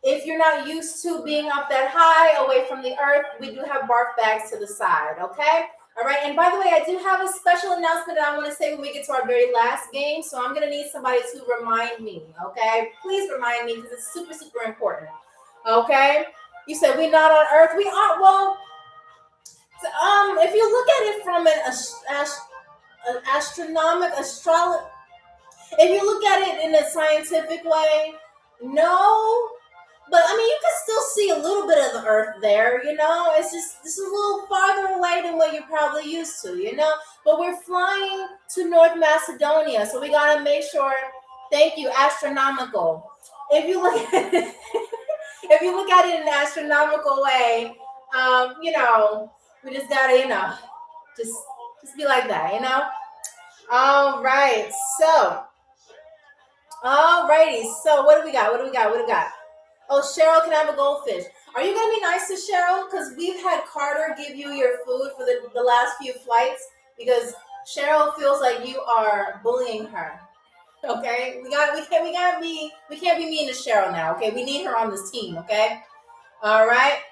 if you're not used to being up that high away from the earth, we do have bark bags to the side. Okay, all right. And by the way, I do have a special announcement that I want to say when we get to our very last game. So I'm gonna need somebody to remind me. Okay, please remind me because it's super, super important. Okay, you said we're not on Earth. We are. Well. If you look at it from if you look at it in a scientific way, no, but I mean you can still see a little bit of the Earth there. It's just a little farther away than what you're probably used to. But we're flying to North Macedonia, so we gotta make sure. Thank you, astronomical. If you look at it, in an astronomical way, we just gotta, just be like that, All right. So, alrighty. So, what do we got? Oh, Cheryl can have a goldfish. Are you gonna be nice to Cheryl? Because we've had Carter give you your food for the last few flights because Cheryl feels like you are bullying her. Okay, we can't be mean to Cheryl now. Okay, we need her on this team. Okay, all right.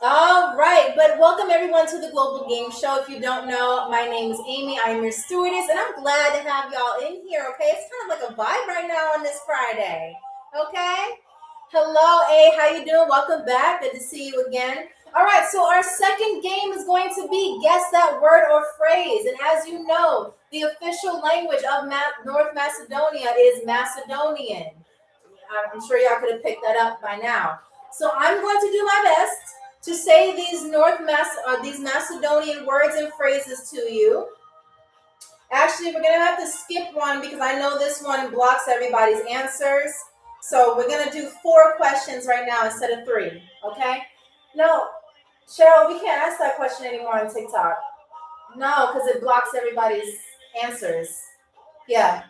All right, but welcome everyone to the Global Game Show. If you don't know, my name is Amy. I'm your stewardess, and I'm glad to have y'all in here, okay? It's kind of like a vibe right now on this Friday, okay? Hello, A, how you doing? Welcome back. Good to see you again. All right, so our second game is going to be Guess That Word or Phrase. And as you know, the official language of North Macedonia is Macedonian. I'm sure y'all could have picked that up by now. So I'm going to do my best to say these these Macedonian words and phrases to you. Actually, we're gonna have to skip one because I know this one blocks everybody's answers. So we're gonna do 4 questions right now instead of 3. Okay? No, Cheryl, we can't ask that question anymore on TikTok. No, because it blocks everybody's answers. Yeah.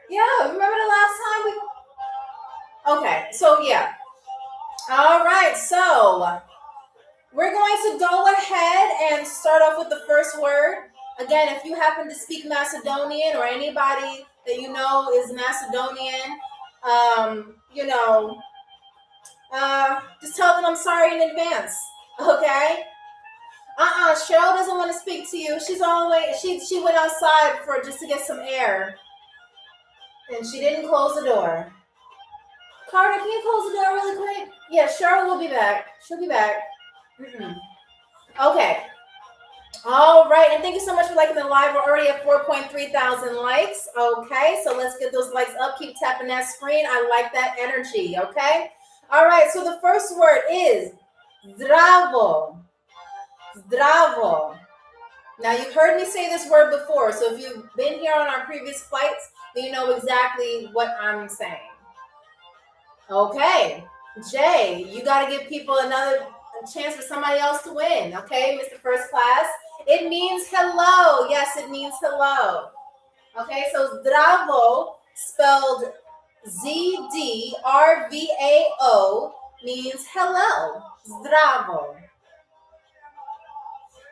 Yeah, remember the last time we... Okay, so yeah. All right, so we're going to go ahead and start off with the first word. Again, if you happen to speak Macedonian or anybody that you know is Macedonian, just tell them I'm sorry in advance. Okay? Cheryl doesn't want to speak to you. She's always she went outside for just to get some air. And she didn't close the door. Carter, can you close the door really quick? Yeah, Cheryl will be back. She'll be back. Okay. All right, and thank you so much for liking the live. We're already at 4.3 thousand likes. Okay, so let's get those likes up. Keep tapping that screen. I like that energy, okay? All right, so the first word is zdravo. Zdravo. Now, you've heard me say this word before, so if you've been here on our previous flights, then you know exactly what I'm saying. Okay, Jay, you got to give people another chance for somebody else to win, okay, Mr. First Class? It means hello. Yes, it means hello. Okay, so zdravo, spelled Z-D-R-V-A-O, means hello. Zdravo.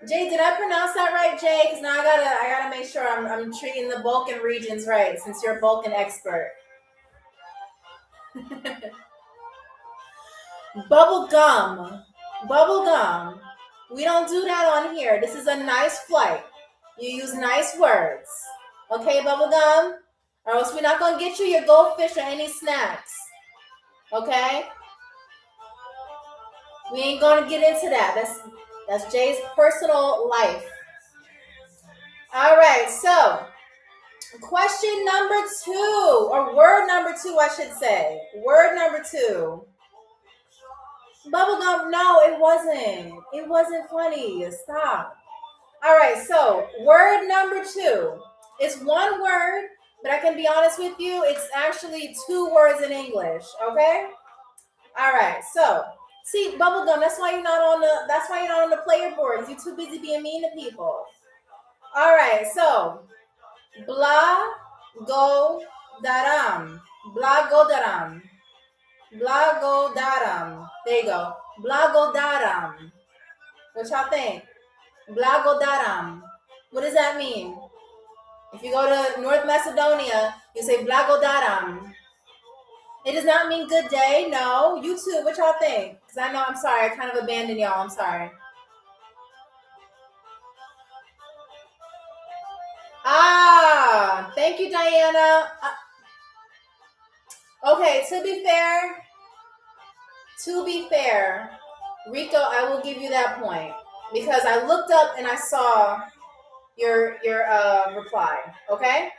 Jay, did I pronounce that right, Jay? Because now I gotta make sure I'm treating the Balkan regions right, since you're a Balkan expert. Bubble gum. Bubble gum. We don't do that on here. This is a nice flight. You use nice words. Okay, bubble gum? Or else we're not going to get you your goldfish or any snacks. Okay? We ain't going to get into that. That's Jay's personal life. All right, so question number 2, or word number 2, I should say. Word number 2. Bubblegum, no, it wasn't. It wasn't funny. Stop. All right, so word number 2. It's one word, but I can be honest with you, it's actually 2 words in English, okay? All right, so see, bubblegum, that's why you're not on the player boards. You're too busy being mean to people. All right, so blagodaram. Blagodaram. Blagodaram. There you go. Blagodaram. What y'all think? Blagodaram. What does that mean? If you go to North Macedonia, you say Blagodaram. It does not mean good day. No. YouTube, what y'all think? Because I know, I'm sorry. I kind of abandoned y'all. I'm sorry. Thank you, Diana. Okay, to be fair, Rico, I will give you that point because I looked up and I saw your reply. Okay,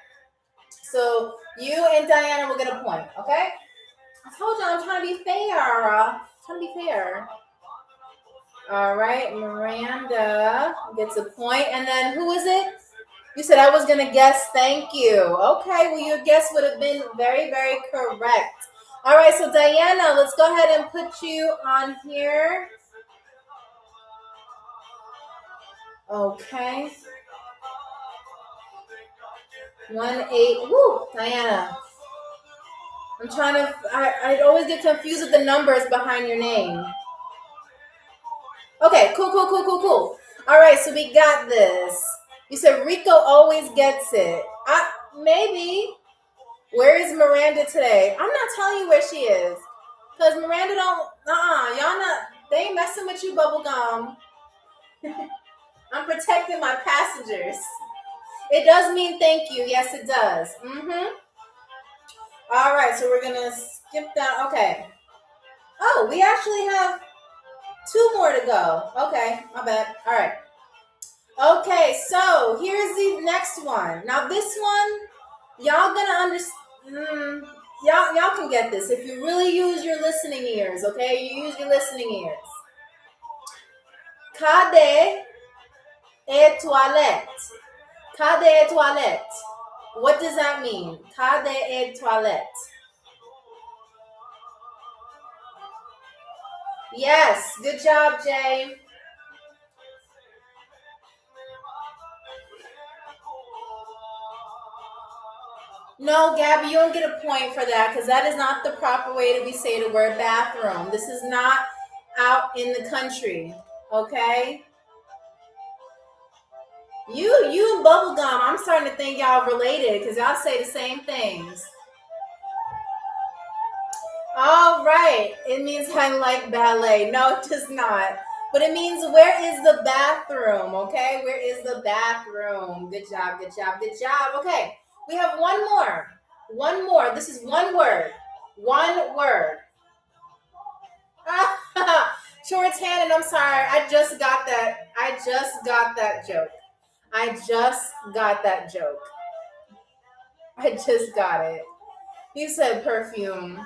so you and Diana will get a point. Okay, I told you I'm trying to be fair. All right, Miranda gets a point, and then who is it? You said I was gonna guess. Thank you. Okay, well your guess would have been very, very correct. All right, so Diana, let's go ahead and put you on here. Okay. 1-8. Woo, Diana. I'm trying to. I always get confused with the numbers behind your name. Okay, cool. All right, so we got this. You said Rico always gets it. Maybe. Where is Miranda today? I'm not telling you where she is. Because Miranda don't, y'all not, they ain't messing with you, bubblegum. I'm protecting my passengers. It does mean thank you. Yes, it does. All right, so we're going to skip down. Okay. Oh, we actually have 2 more to go. Okay, my bad. All right. Okay, so here's the next one. Now this one, y'all gonna understand. Y'all can get this if you really use your listening ears. Okay, you use your listening ears. Kade e toilette. Kade e toilette. What does that mean? Kade e toilette. Yes, good job, Jay. No, Gabby, you don't get a point for that because that is not the proper way to be say the word bathroom. This is not out in the country, okay? You and Bubblegum, I'm starting to think y'all related because y'all say the same things. All right. It means I like ballet. No, it does not. But it means where is the bathroom, okay? Where is the bathroom? Good job, good job, good job. Okay, we have one more. One more. This is one word. One word. Shorts hand, and I'm sorry. I just got that. I just got that joke. I just got that joke. I just got it. You said perfume.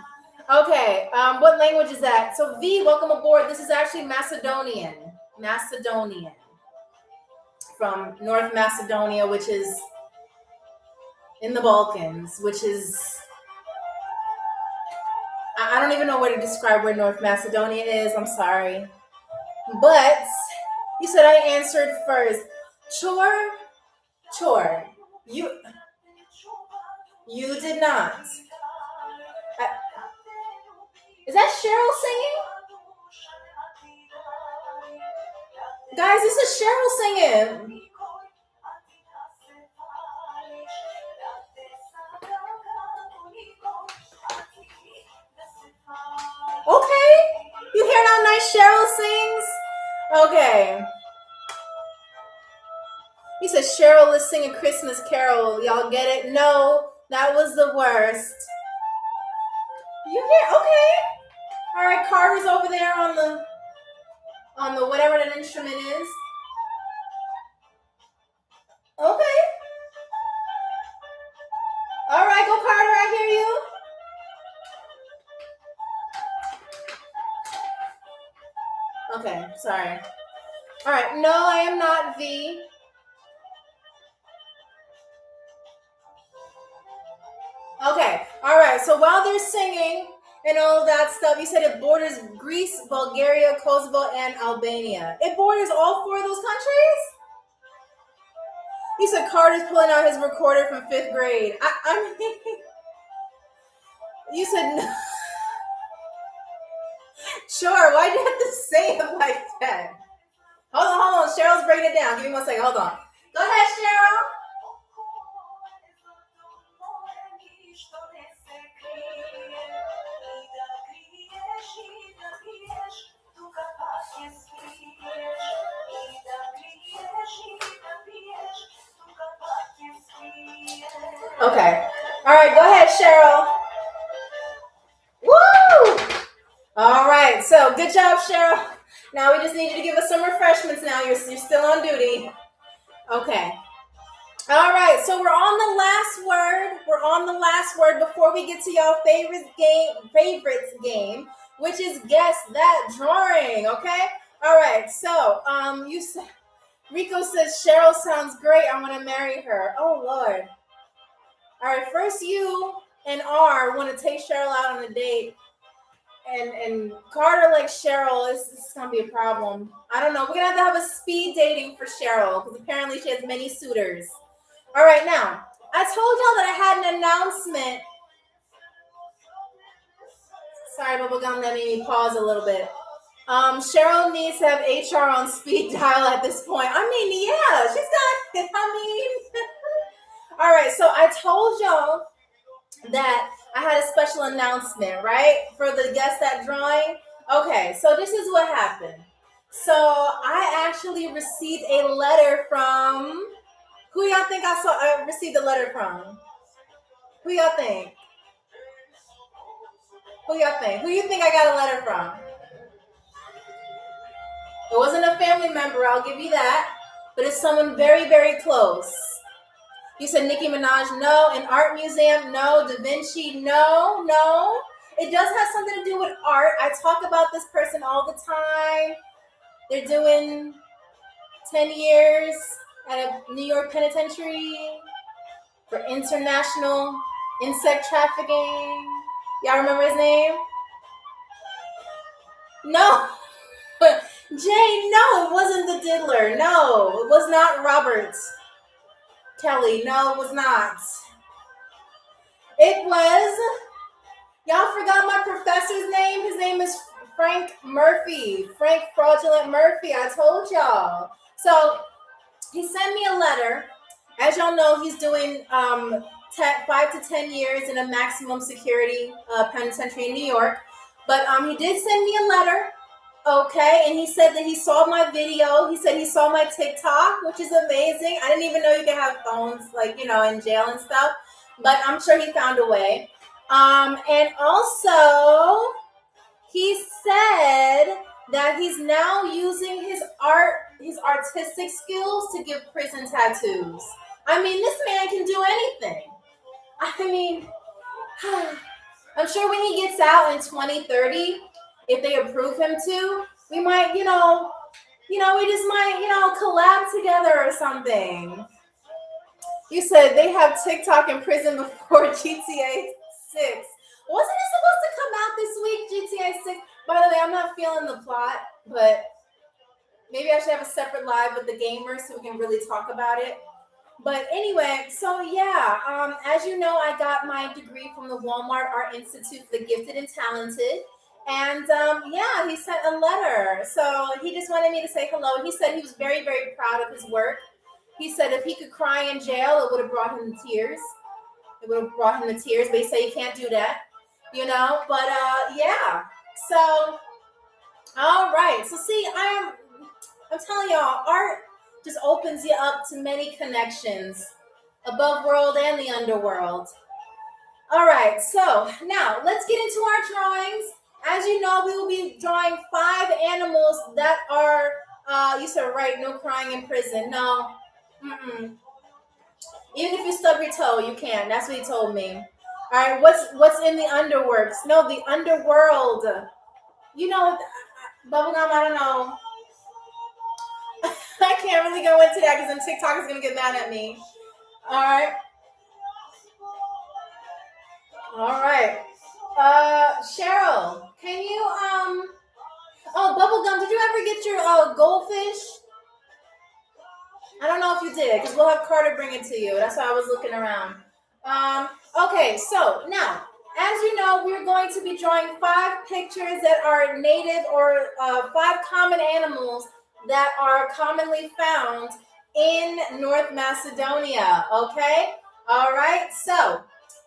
Okay, what language is that? So V, welcome aboard. This is actually Macedonian. Macedonian. From North Macedonia, which is in the Balkans, which is, I don't even know where to describe where North Macedonia is. I'm sorry. But you said I answered first. Chore? Chore. You did not. Is that Cheryl singing? Guys, this is Cheryl singing. Okay. You hear how nice Cheryl sings? Okay. He said Cheryl is singing Christmas Carol. Y'all get it? No, that was the worst. You hear? Okay. All right, Carter's over there on the whatever that instrument is. Okay. All right, go Carter. I hear you. Okay, sorry. All right, no, I am not V. Okay, all right. So while they're singing and all of that stuff, you said it borders Greece, Bulgaria, Kosovo, and Albania. It borders all four of those countries? He said Carter's pulling out his recorder from 5th grade. I mean, you said no. Sure, why'd you have to say it like that? Hold on. Cheryl's breaking it down. Give me 1 second. Hold on. Go ahead, Cheryl. Okay. All right, go ahead, Cheryl. Woo! All right, so good job, Cheryl. Now we just need you to give us some refreshments now. You're still on duty. Okay. All right, so we're on the last word. We're on the last word before we get to y'all favorites game, which is guess that drawing. Okay. All right. So you said Rico says Cheryl sounds great. I want to marry her. Oh Lord. All right. First, you and R want to take Cheryl out on a date. And Carter likes Cheryl. This is gonna be a problem. I don't know. We're gonna have to have a speed dating for Cheryl because apparently she has many suitors. All right, now I told y'all that I had an announcement. Sorry, Bubblegum, that made me pause a little bit. Cheryl needs to have HR on speed dial at this point. I mean, yeah, she's got. All right. So I told y'all that I had a special announcement, right, for the Guess That Drawing. Okay, so this is what happened. So I actually received a letter from, who y'all think I received a letter from? Who y'all think? Who you think I got a letter from? It wasn't a family member, I'll give you that, but it's someone very, very close. You said Nicki Minaj, no. An art museum, no. Da Vinci, no. It does have something to do with art. I talk about this person all the time. They're doing 10 years at a New York penitentiary for international insect trafficking. Y'all remember his name? No. Jay, no, it wasn't the diddler. No, it was not Robert Kelly. No, it was not. It was, y'all forgot my professor's name? His name is Frank Murphy. Frank Fraudulent Murphy. I told y'all. So he sent me a letter. As y'all know, he's doing 5 to 10 years in a maximum security penitentiary in New York. But he did send me a letter. Okay, and he said that he saw my video. He said he saw my TikTok, which is amazing. I didn't even know you could have phones, like, in jail and stuff. But I'm sure he found a way. And also, he said that he's now using his artistic skills to give prison tattoos. I mean, this man can do anything. I mean, I'm sure when he gets out in 2030, if they approve him to, we might, we just might, collab together or something. You said they have TikTok in prison before GTA 6. Wasn't it supposed to come out this week, GTA 6? By the way, I'm not feeling the plot, but maybe I should have a separate live with the gamers so we can really talk about it. But anyway, so yeah, as you know, I got my degree from the Walmart Art Institute for the Gifted and Talented. And yeah, he sent a letter. So he just wanted me to say hello. He said he was very, very proud of his work. He said if he could cry in jail, it would have brought him to tears. It would have brought him to tears. But he said he can't do that, But yeah. So, all right. So see, I'm telling y'all, art just opens you up to many connections, above world and the underworld. All right. So now let's get into our drawings. As you know, we will be drawing 5 animals that are, you said, right, no crying in prison. No. Mm-mm. Even if you stub your toe, you can. That's what he told me. All right, what's in the underworks? No, the underworld. Bubblegum, I don't know. I can't really go into that because then TikTok is going to get mad at me. All right. All right. Cheryl, can you, Bubblegum, did you ever get your goldfish? I don't know if you did, because we'll have Carter bring it to you. That's why I was looking around. Okay, so now, as you know, we're going to be drawing 5 pictures that are native or 5 common animals that are commonly found in North Macedonia, okay? All right, so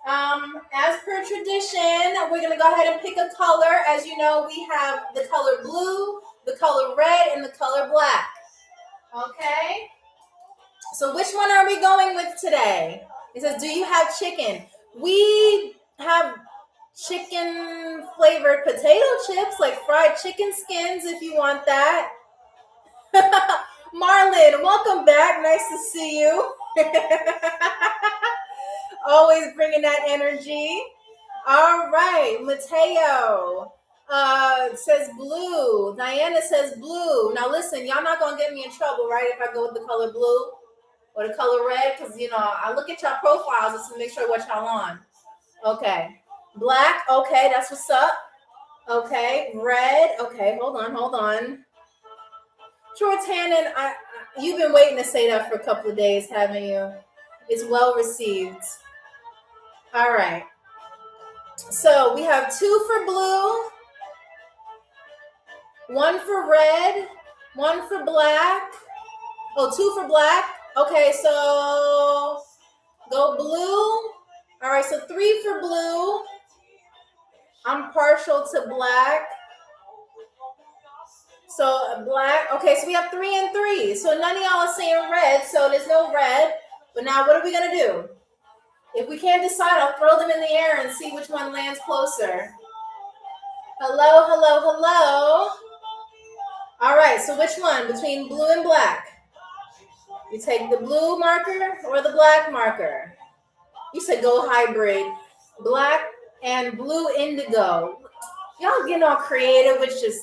as per tradition, we're going to go ahead and pick a color. As you know, we have the color blue, the color red, and the color black, okay? So which one are we going with today? It says, do you have chicken? We have chicken flavored potato chips, like fried chicken skins if you want that. Marlon, welcome back. Nice to see you. Always bringing that energy. All right, Mateo says blue. Diana says blue. Now listen, y'all not going to get me in trouble, right, if I go with the color blue? Or the color red, because, I look at y'all profiles just to make sure what y'all on. Okay. Black, okay, that's what's up. Okay. Red, okay, hold on. Jortanen, you've been waiting to say that for a couple of days, haven't you? It's well received. All right. So we have 2 for blue, 1 for red, 1 for black. Oh, 2 for black. Okay, so go blue. All right, so 3 for blue. I'm partial to black. So black. Okay, so we have 3 and 3. So none of y'all are saying red, so there's no red. But now what are we going to do? If we can't decide, I'll throw them in the air and see which one lands closer. Hello. All right, so which one between blue and black? You take the blue marker or the black marker? You said go hybrid. Black and blue indigo. Y'all getting all creative with your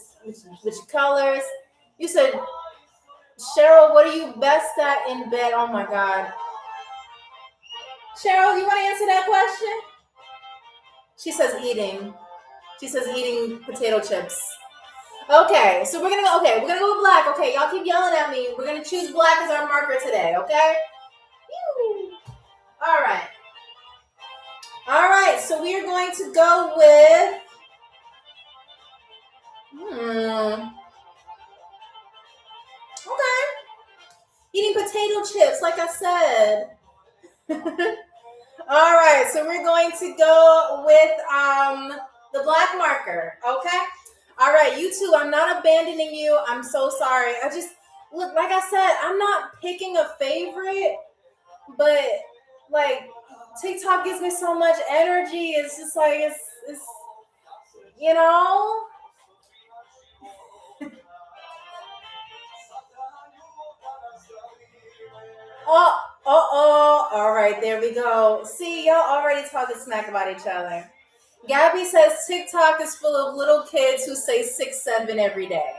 colors. You said, Cheryl, what are you best at in bed? Oh my God. Cheryl, you want to answer that question? She says eating. She says eating potato chips. Okay, so we're gonna go with black. Okay, y'all keep yelling at me. We're gonna choose black as our marker today, okay? All right. All right, so we are going to go with okay. Eating potato chips, like I said. All right, so we're going to go with the black marker, okay? All right, you two, I'm not abandoning you. I'm so sorry. I just look, like I said, I'm not picking a favorite, but like TikTok gives me so much energy. It's just like it's you know. All right, there we go. See, y'all already talking smack about each other. Gabby says TikTok is full of little kids who say 6'7" every day.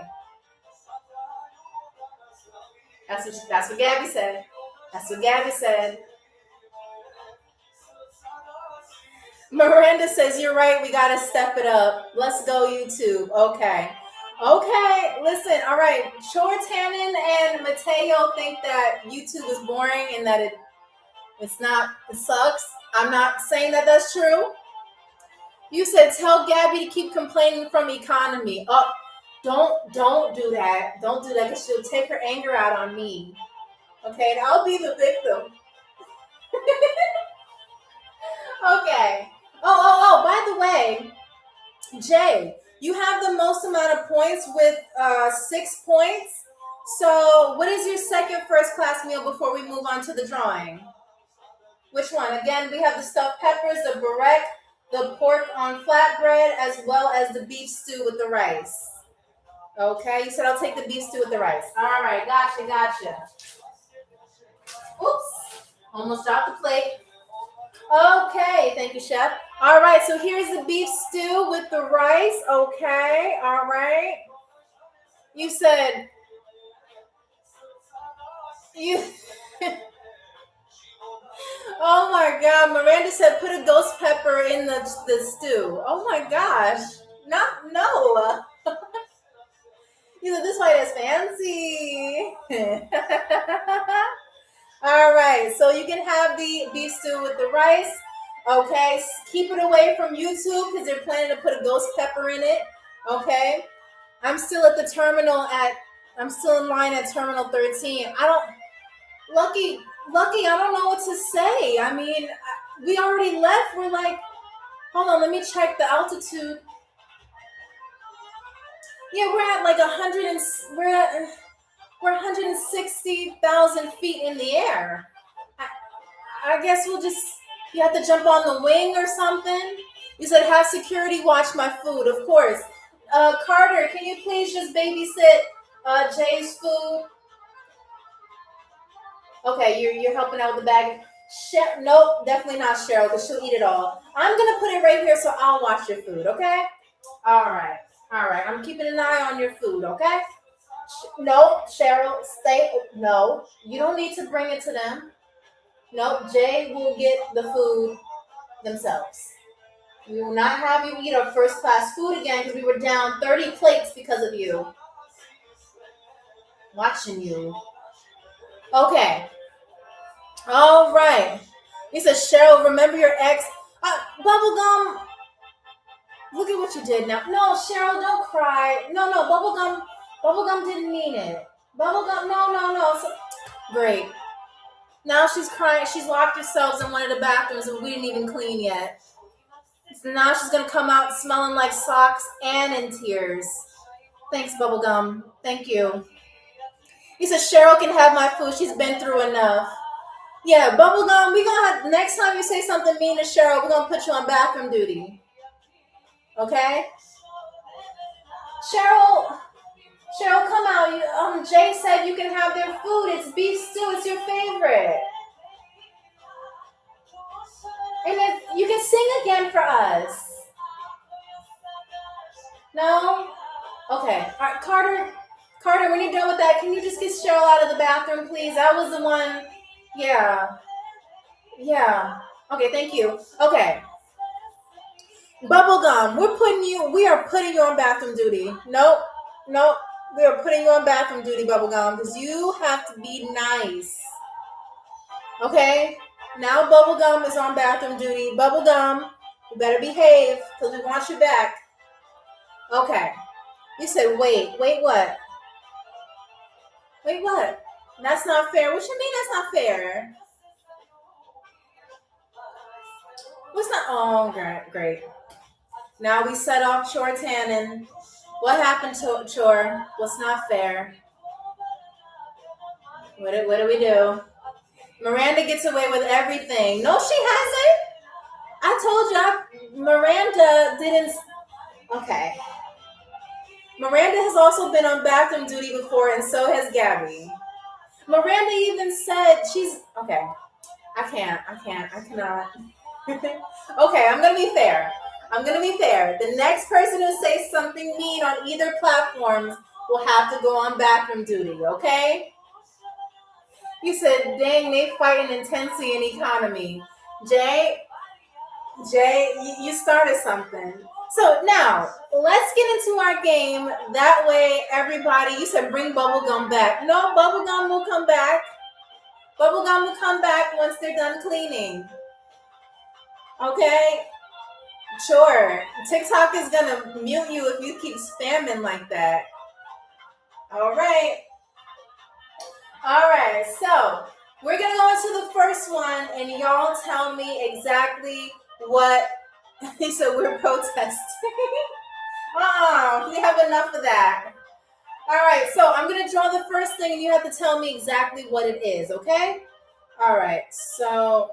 That's what Gabby said. That's what Gabby said. Miranda says, you're right, we gotta step it up. Let's go, YouTube. Okay. Okay, listen, all right. Chortanen and Mateo think that YouTube is boring and that it sucks. I'm not saying that that's true. You said tell Gabby to keep complaining from economy. Oh, don't do that. Don't do that because she'll take her anger out on me. Okay, and I'll be the victim. Okay. By the way, Jay, you have the most amount of points with 6 points. So what is your second first class meal before we move on to the drawing? Which one? Again, we have the stuffed peppers, the barek, the pork on flatbread, as well as the beef stew with the rice. Okay, you said I'll take the beef stew with the rice. All right, gotcha. Oops, almost dropped the plate. Okay, thank you, Chef. All right, so here's the beef stew with the rice. Okay, all right. You said you. Oh my God, Miranda said put a ghost pepper in the stew. Oh my gosh, no. You know, this white is fancy. All right, so you can have the beef stew with the rice. Okay, keep it away from YouTube because they're planning to put a ghost pepper in it. Okay, I'm still at the terminal I'm still in line at Terminal 13. Lucky, I don't know what to say. I mean, we already left. We're like, hold on, let me check the altitude. Yeah, we're at like 160,000 feet in the air. I guess you have to jump on the wing or something. You said have security watch my food, of course. Carter, can you please just babysit Jay's food? Okay, you're helping out with the bag. Nope, definitely not Cheryl because she'll eat it all. I'm gonna put it right here so I'll watch your food. Okay? All right. I'm keeping an eye on your food. Okay? No, Cheryl, stay. No, you don't need to bring it to them. Nope, Jay will get the food themselves. We will not have you eat our first class food again because we were down 30 plates because of you. Watching you. Okay. All right. He says, Cheryl, remember your ex. Bubblegum. Look at what you did now. No, Cheryl, don't cry. No, Bubblegum didn't mean it. Bubblegum, no. Great. Now she's crying. She's locked herself in one of the bathrooms and we didn't even clean yet. So now she's going to come out smelling like socks and in tears. Thanks, Bubblegum. Thank you. He says, Cheryl can have my food. She's been through enough. Yeah, Bubblegum, we gonna have, next time you say something mean to Cheryl, we're going to put you on bathroom duty. Okay? Cheryl, come out. Jay said you can have their food. It's beef stew. It's your favorite. And then you can sing again for us. No? Okay. All right, Carter, Carter, when you're done with that, can you just get Cheryl out of the bathroom, please? That was the one. Yeah. Yeah. Okay, thank you. Okay. Bubblegum, we are putting you on bathroom duty. Nope. We are putting you on bathroom duty, Bubblegum, because you have to be nice. Okay? Now Bubblegum is on bathroom duty. Bubblegum, you better behave, because we want you back. Okay. You said, wait what? Wait what? That's not fair. What you mean that's not fair? What's not? Oh, great. Now we set off Chore Tannen. What happened to Chore? What's not fair? What do we do? Miranda gets away with everything. No, she hasn't. I told you, Miranda didn't. Okay. Miranda has also been on bathroom duty before, and so has Gabby. Miranda even said she's okay. I cannot. Okay, I'm gonna be fair. The next person who says something mean on either platform will have to go on bathroom duty, okay? You said, dang, they fighting intensely in economy. Jay, you started something. So now, let's get into our game. That way, everybody, you said bring Bubblegum back. No, Bubblegum will come back. Bubblegum will come back once they're done cleaning. Okay? Sure. TikTok is going to mute you if you keep spamming like that. All right. So, we're going to go into the first one, and y'all tell me exactly what... He said we're protesting. We have enough of that. All right, so I'm going to draw the first thing, and you have to tell me exactly what it is, okay? All right, so...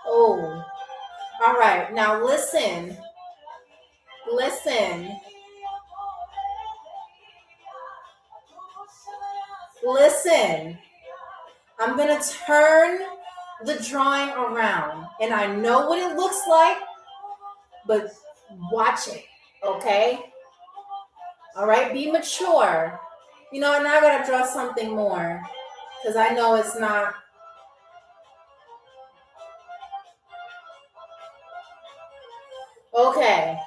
Oh, all right. Now listen. I'm going to turn the drawing around, and I know what it looks like, but watch it, okay? All right, be mature. You know, and I got to draw something more, because I know it's not. Okay.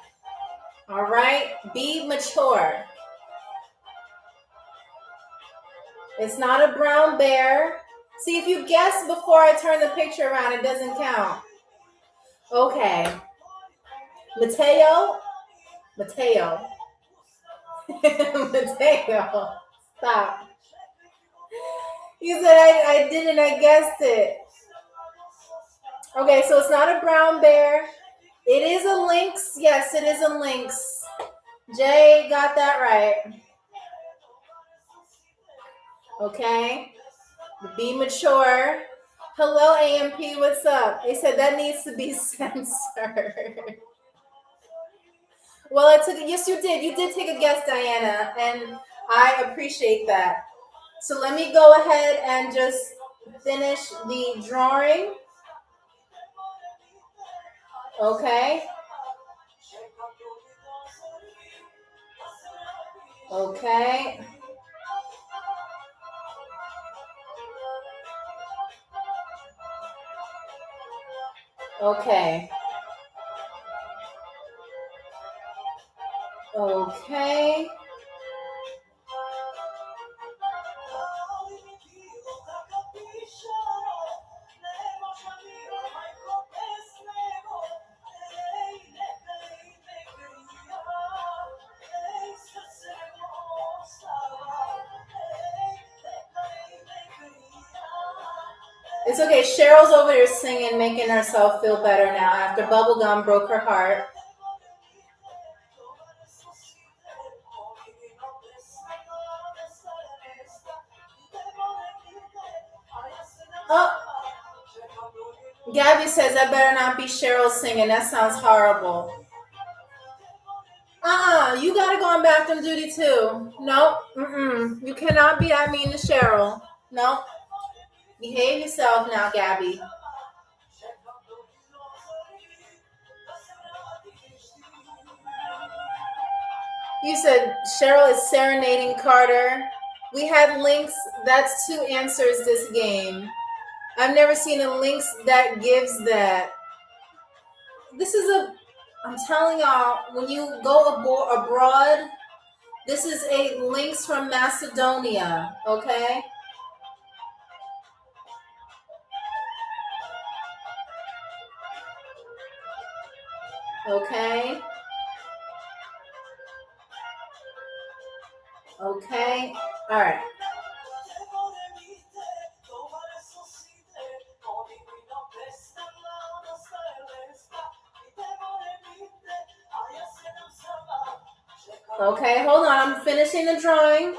All right. Be mature. It's not a brown bear. See, if you guess before I turn the picture around, it doesn't count. Okay. Mateo. Mateo. Stop. You said I didn't. I guessed it. Okay, so it's not a brown bear. It is a lynx. Yes, it is a lynx. Jay got that right. Okay. Be mature. Hello, AMP. What's up? They said that needs to be censored. Well, I took it. Yes, you did. You did take a guess, Diana, and I appreciate that. So let me go ahead and just finish the drawing. Okay. Okay. Okay. Okay. It's okay. Cheryl's over there singing, making herself feel better now after Bubblegum broke her heart. Oh, Gabby says that better not be Cheryl singing. That sounds horrible. You gotta go on bathroom duty too. Nope. You cannot be that mean to Cheryl. No, behave yourself now, Gabby. You said Cheryl is serenading Carter. We had links. That's two answers this game. I've never seen a links that gives that. This is a. I'm telling y'all, when you go abroad, this is a links from Macedonia. Okay. Okay. Okay. All right. Okay, hold on. I'm finishing the drawing.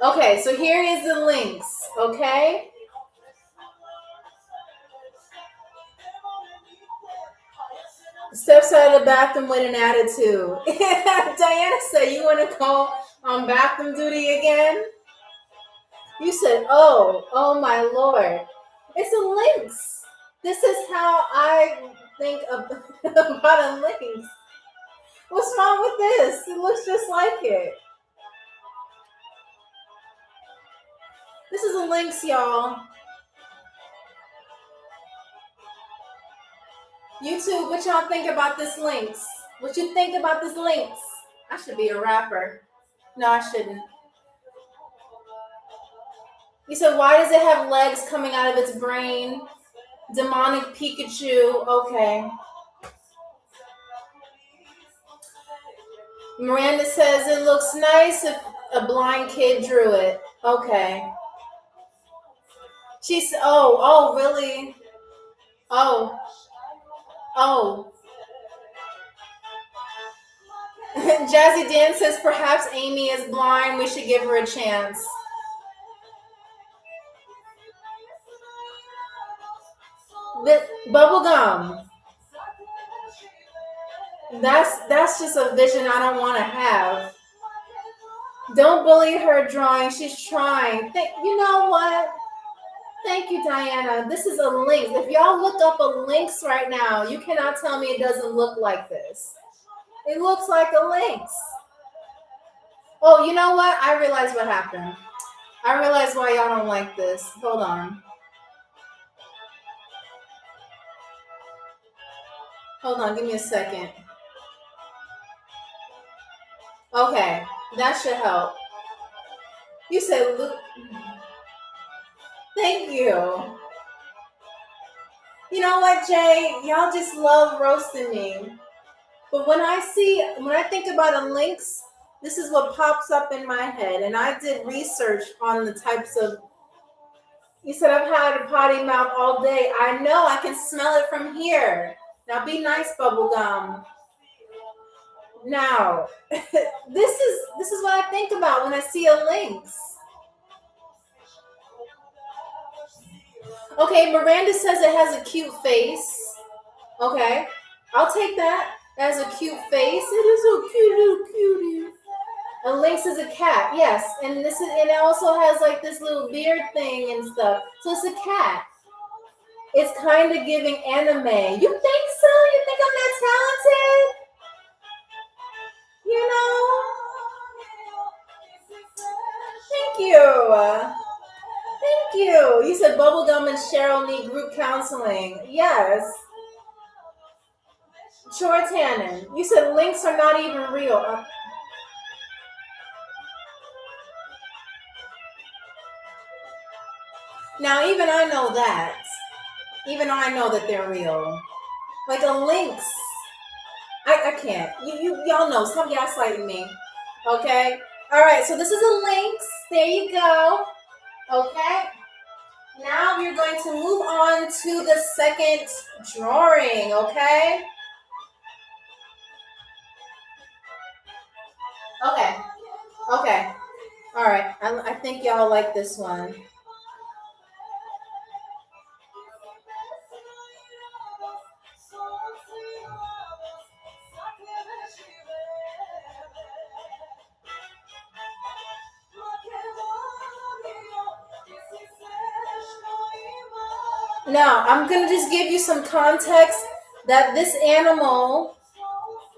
Okay, so here is the links. Okay. Steps out of the bathroom with an attitude. Diana said, "You want to go on bathroom duty again?" You said, oh my Lord. It's a lynx. This is how I think about a lynx. What's wrong with this? It looks just like it. This is a lynx, y'all. YouTube, what y'all think about this lynx? What you think about this lynx? I should be a rapper. No, I shouldn't. You said, why does it have legs coming out of its brain? Demonic Pikachu. Okay. Miranda says it looks nice if a blind kid drew it. Okay. She's oh really? Oh. Jazzy Dan says perhaps Amy is blind. We should give her a chance. But bubblegum. That's just a vision I don't want to have. Don't bully her drawing. She's trying. You know what? Thank you, Diana. This is a lynx. If y'all look up a lynx right now, you cannot tell me it doesn't look like this. It looks like a lynx. Oh, you know what? I realized what happened. I realized why y'all don't like this. Hold on. Hold on. Give me a second. Okay. That should help. You said, look. Thank you. You know what, Jay? Y'all just love roasting me. But when I think about a lynx, this is what pops up in my head. And I did research on the types of. You said I've had a potty mouth all day. I know, I can smell it from here. Now be nice, bubblegum. Now, this is what I think about when I see a lynx. Okay, Miranda says it has a cute face. Okay, I'll take that. It has a cute face. It is so cute, little cutie. A lynx is a cat, yes, and it also has like this little beard thing and stuff. So it's a cat. It's kind of giving anime. You think so? You think I'm that talented? You know? Thank you. Thank you. You said Bubblegum and Cheryl need group counseling. Yes. Chor Tannen. You said links are not even real. Now, even I know that. Even I know that they're real. Like a lynx. I can't. Y'all know. Stop gaslighting me. Okay? Alright, so this is a lynx. There you go. Okay? Now we're going to move on to the second drawing, okay? Okay. Alright, I think y'all like this one. Now, I'm going to just give you some context that this animal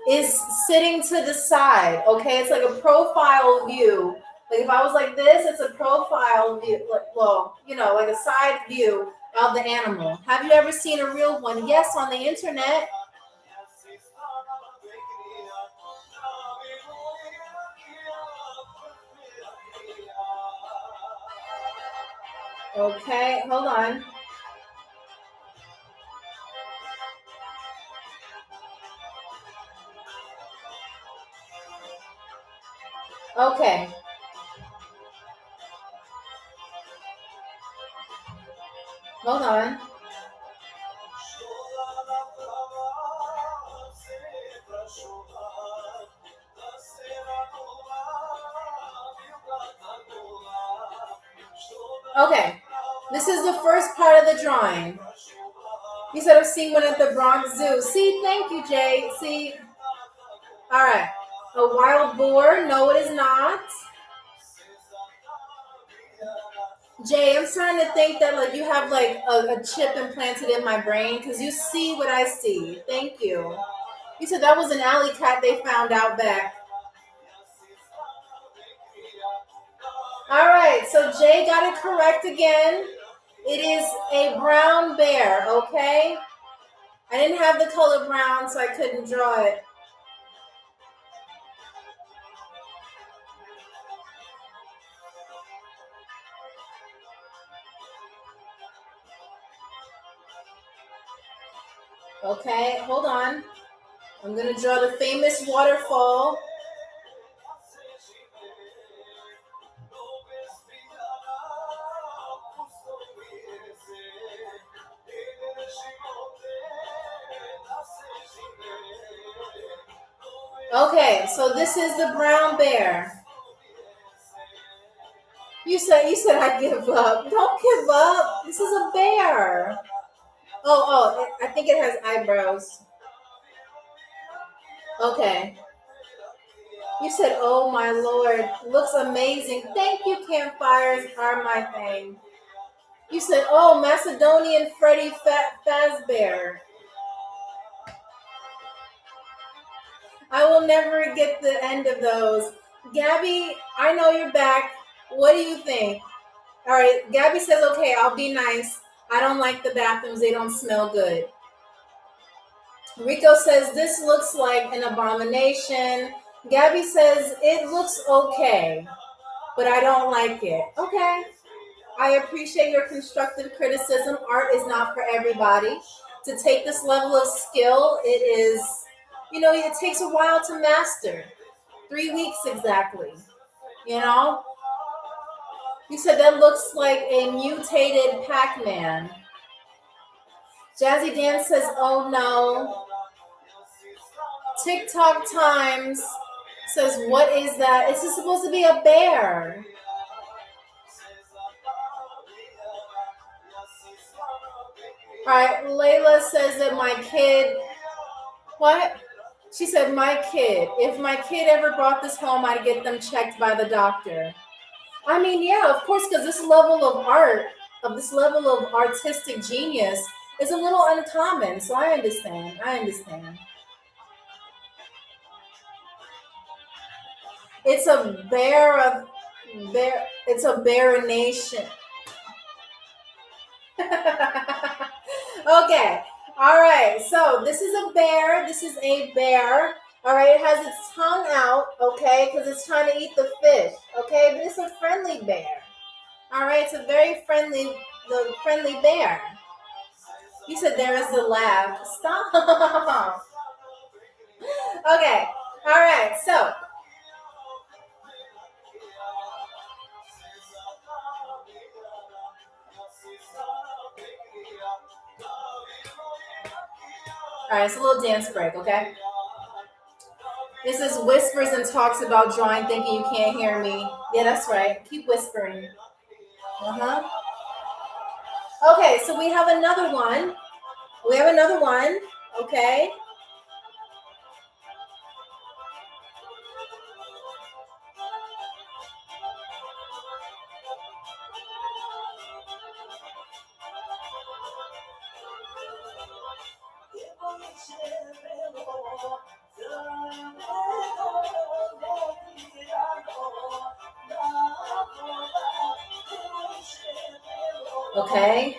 is sitting to the side, okay? It's like a profile view. Like if I was like this, it's a profile view, like, well, like a side view of the animal. Have you ever seen a real one? Yes, on the internet. Okay, hold on. Okay, hold on. Okay, this is the first part of the drawing. You said I've seen one at the Bronx Zoo. See, thank you, Jay. See, all right. A wild boar? No, it is not. Jay, I'm starting to think that like you have like a chip implanted in my brain because you see what I see. Thank you. You said that was an alley cat they found out back. All right, so Jay got it correct again. It is a brown bear, okay? I didn't have the color brown, so I couldn't draw it. Okay, hold on. I'm going to draw the famous waterfall. Okay, so this is the brown bear. You said I give up. Don't give up. This is a bear. I think it has eyebrows. Okay. You said, oh my lord, looks amazing. Thank you, campfires are my thing. You said, oh, Macedonian Freddy Fazbear. I will never get the end of those. Gabby, I know you're back. What do you think? All right, Gabby says, okay, I'll be nice. I don't like the bathrooms. They don't smell good. Rico says, this looks like an abomination. Gabby says, it looks okay, but I don't like it. Okay. I appreciate your constructive criticism. Art is not for everybody. To take this level of skill, it is, it takes a while to master. 3 weeks exactly. You know? You said that looks like a mutated Pac-Man. Jazzy Dan says, oh no. TikTok Times says, what is that? Is this supposed to be a bear? All right, Layla says that my kid, what? She said, my kid. If my kid ever brought this home, I'd get them checked by the doctor. I mean, yeah, of course, because this level of art, this level of artistic genius is a little uncommon. So I understand. It's a it's a bear nation. Okay. All right. So this is a bear. This is a bear. All right. It has its tongue out. Okay. Because it's trying to eat the fish. Okay. But it's a friendly bear. All right. It's a very friendly bear. You said there is the laugh. Stop. Okay. All right. So. All right. It's a little dance break. Okay. This is whispers and talks about drawing, thinking you can't hear me. Yeah, that's right. Keep whispering. Okay, so we have another one. Okay. Okay.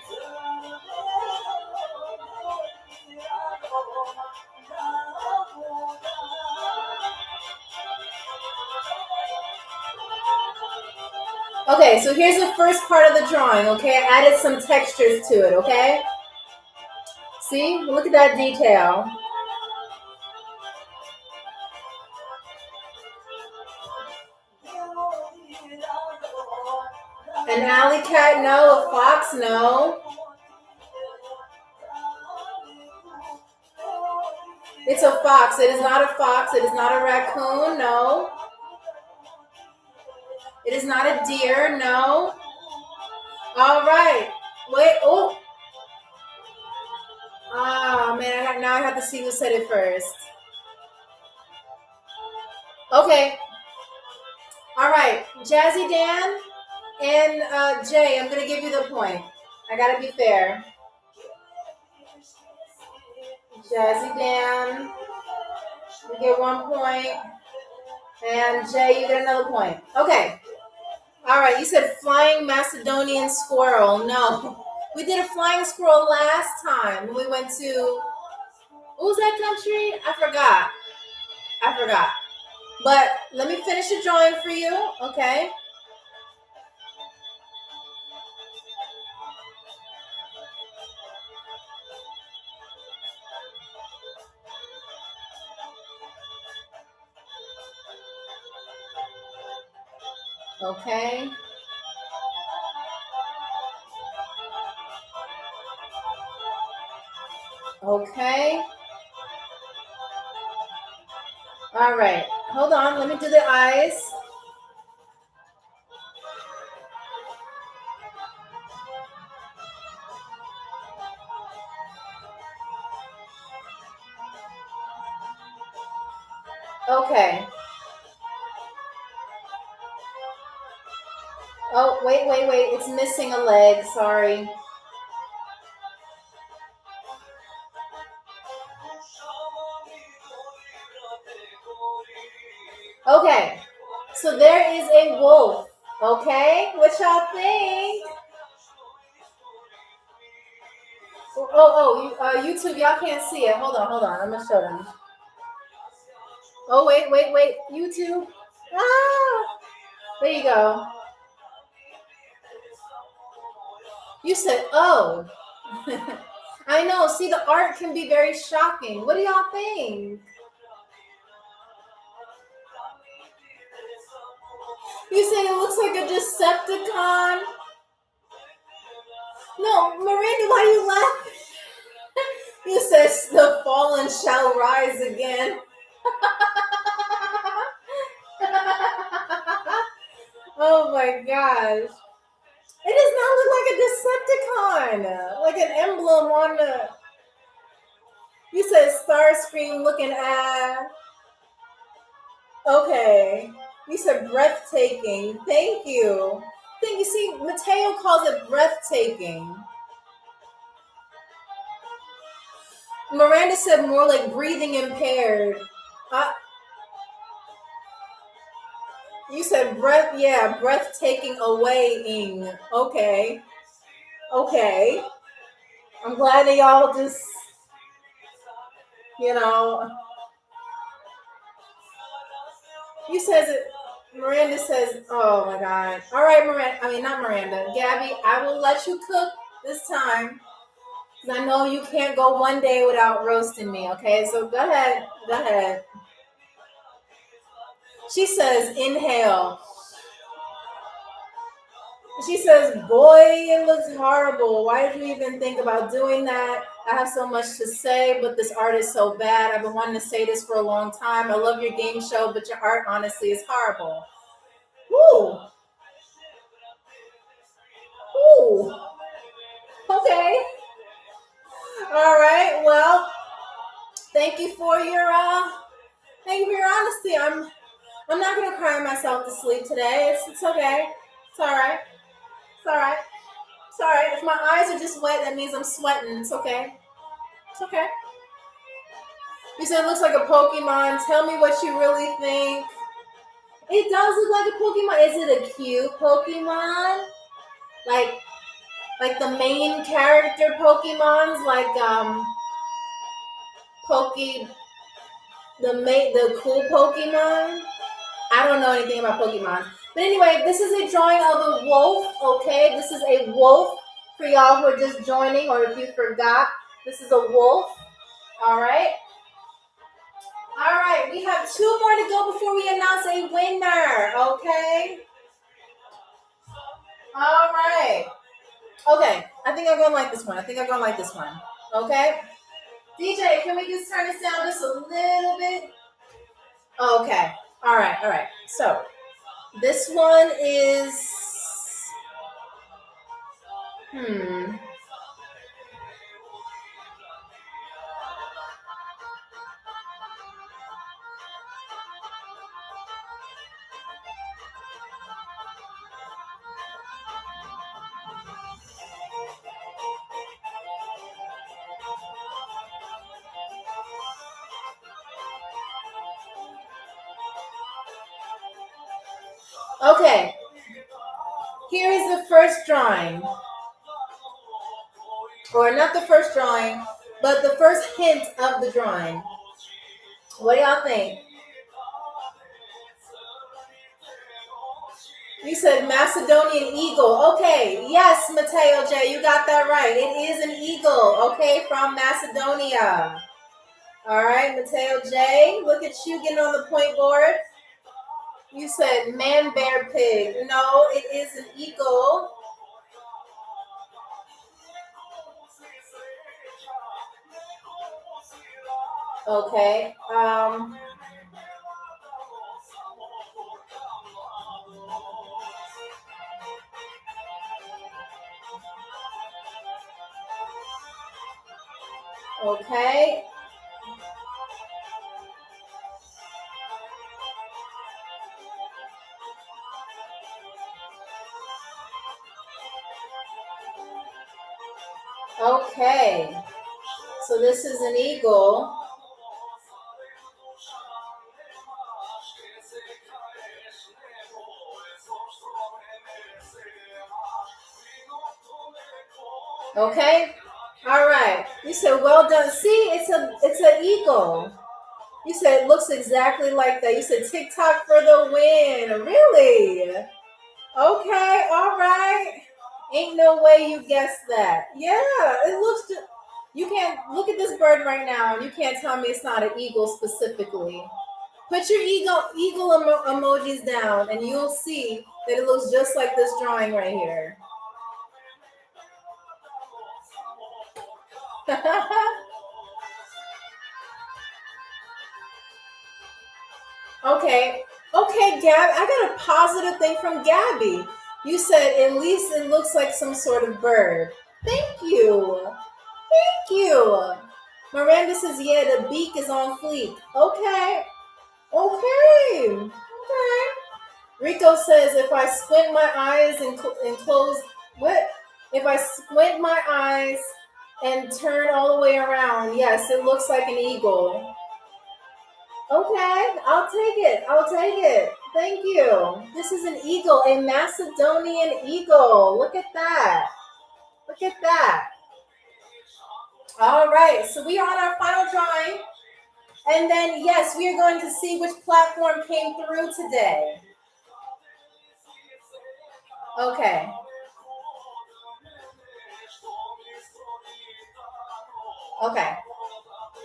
Okay, so here's the first part of the drawing, okay? I added some textures to it, okay? See? Look at that detail. An alley cat, no. A fox, no. It's a fox. It is not a fox. It is not a raccoon, no. It is not a deer, no. All right. Wait, oh. Oh, man, now I have to see who said it first. Okay. All right. Jazzy Dan and Jay, I'm going to give you the point. I got to be fair. Jazzy Dan, you get 1 point. And Jay, you get another point. Okay. All right. You said flying Macedonian squirrel. No. We did a flying squirrel last time. We went to, what was that country? I forgot. But let me finish the drawing for you. Okay. Okay. Okay. All right. Hold on. Let me do the eyes. Okay. Oh, wait. It's missing a leg. Sorry. Okay. So there is a wolf. Okay. What y'all think? YouTube, y'all can't see it. Hold on. I'm going to show them. Oh, wait. YouTube. Ah! There you go. You said, oh. I know. See, the art can be very shocking. What do y'all think? You said it looks like a Decepticon. No, Miranda, why are you laughing? You said the fallen shall rise again. Oh my gosh. It does not look like a Decepticon. Like an emblem on the... You said Starscream looking at... Okay. You said breathtaking. Thank you. You see, Mateo calls it breathtaking. Miranda said more like breathing impaired. You said breathtaking awaying. Okay. I'm glad that y'all just, Miranda says, oh my God. All right, not Miranda. Gabby, I will let you cook this time. Because I know you can't go one day without roasting me, okay? So go ahead. She says, inhale. She says, boy, it looks horrible. Why did you even think about doing that? I have so much to say, but this art is so bad. I've been wanting to say this for a long time. I love your game show, but your art, honestly, is horrible. Woo! Okay. All right. Well, thank you for your honesty. I'm not gonna cry myself to sleep today. It's okay. It's all right. If my eyes are just wet, that means I'm sweating. It's okay. You said it looks like a Pokemon. Tell me what you really think. It does look like a Pokemon. Is it a cute Pokemon? Like, like the main character Pokemons, like the cool Pokemon. I don't know anything about Pokemon. But anyway, this is a drawing of a wolf, okay? This is a wolf for y'all who are just joining, or if you forgot, this is a wolf. All right. All right, we have 2 more to go before we announce a winner, okay? All right. Okay, I think I'm going to like this one. Okay? DJ, can we just turn this down just a little bit? Okay. All right. So, this one is... Okay. Here is the first drawing. Or not the first drawing, but the first hint of the drawing. What do y'all think? You said Macedonian eagle. Okay, yes, Mateo J, you got that right. It is an eagle, okay, from Macedonia. All right, Mateo J, look at you getting on the point board. You said man, bear, pig. No, it is an eagle. Okay. Okay. Okay. So this is an eagle. Okay. All right. You said well done. See, it's an eagle. You said it looks exactly like that. You said TikTok for the win. Really? Okay. All right. Ain't no way you guessed that. Yeah, it looks. You can't look at this bird right now, and you can't tell me it's not an eagle specifically. Put your eagle emojis down, and you'll see that it looks just like this drawing right here. Okay, Gab. I got a positive thing from Gabby. You said at least it looks like some sort of bird. Thank you. Miranda says, yeah, the beak is on fleek. Okay. Rico says, if I squint my eyes and close, what? If I squint my eyes and turn all the way around, yes, it looks like an eagle. Okay, I'll take it. Thank you. This is an eagle, a Macedonian eagle. Look at that. All right, so we are on our final drawing. And then, yes, we are going to see which platform came through today. Okay.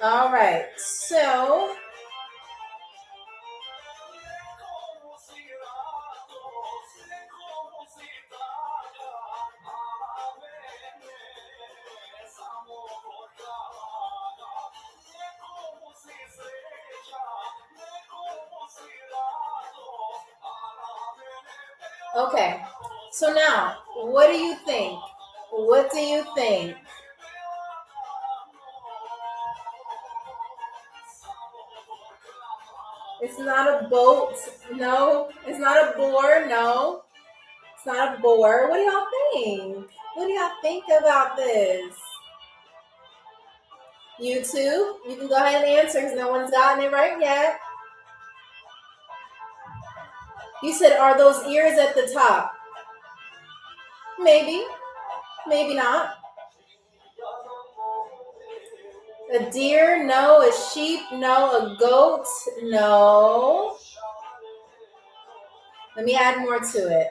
All right, so... Okay, so now, what do you think? It's not a boat. No. It's not a boar. No. It's not a boar. What do y'all think? What do y'all think about this? YouTube, you can go ahead and answer because no one's gotten it right yet. You said, are those ears at the top? Maybe. Maybe not. A deer? No. A sheep? No. A goat? No. Let me add more to it.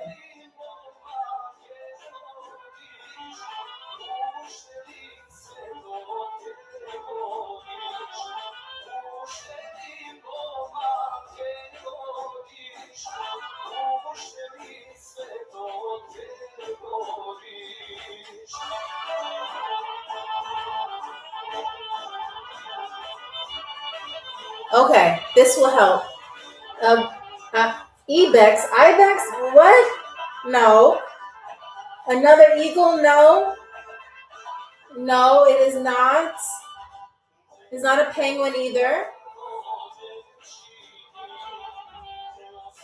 Okay, this will help. Ibex? Ibex? What? No. Another eagle? No. No, it is not. It's not a penguin either.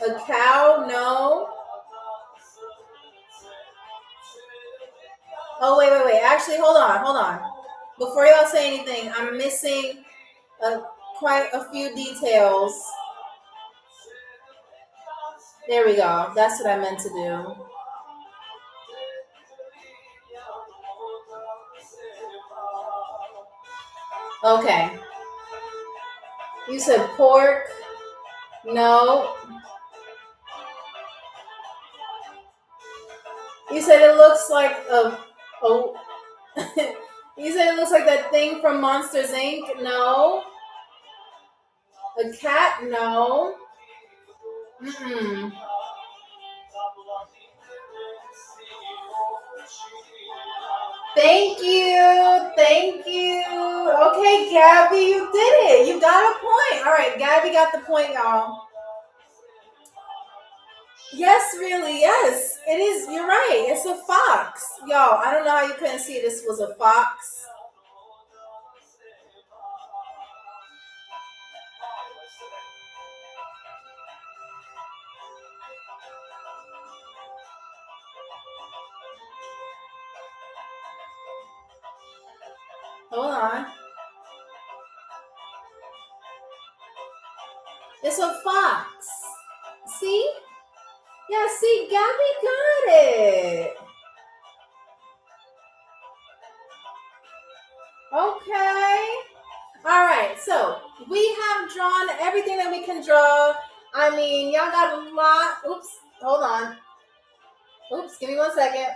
A cow? No. Oh, wait. Actually, hold on. Before y'all say anything, I'm missing quite a few details. There we go. That's what I meant to do. Okay. You said pork. No. You said it looks like a you said it looks like that thing from Monsters Inc. No. A cat? No. Mm-mm. Thank you. Okay, Gabby, you did it. You got a point. All right, Gabby got the point, y'all. Yes, really, yes. It is. You're right. It's a fox. Y'all, I don't know how you couldn't see this was a fox. Hold on. It's a fox. See? Yeah, see, Gabby got it. Okay. All right, so we have drawn everything that we can draw. I mean, y'all got a lot. Oops, hold on. Oops, give me 1 second.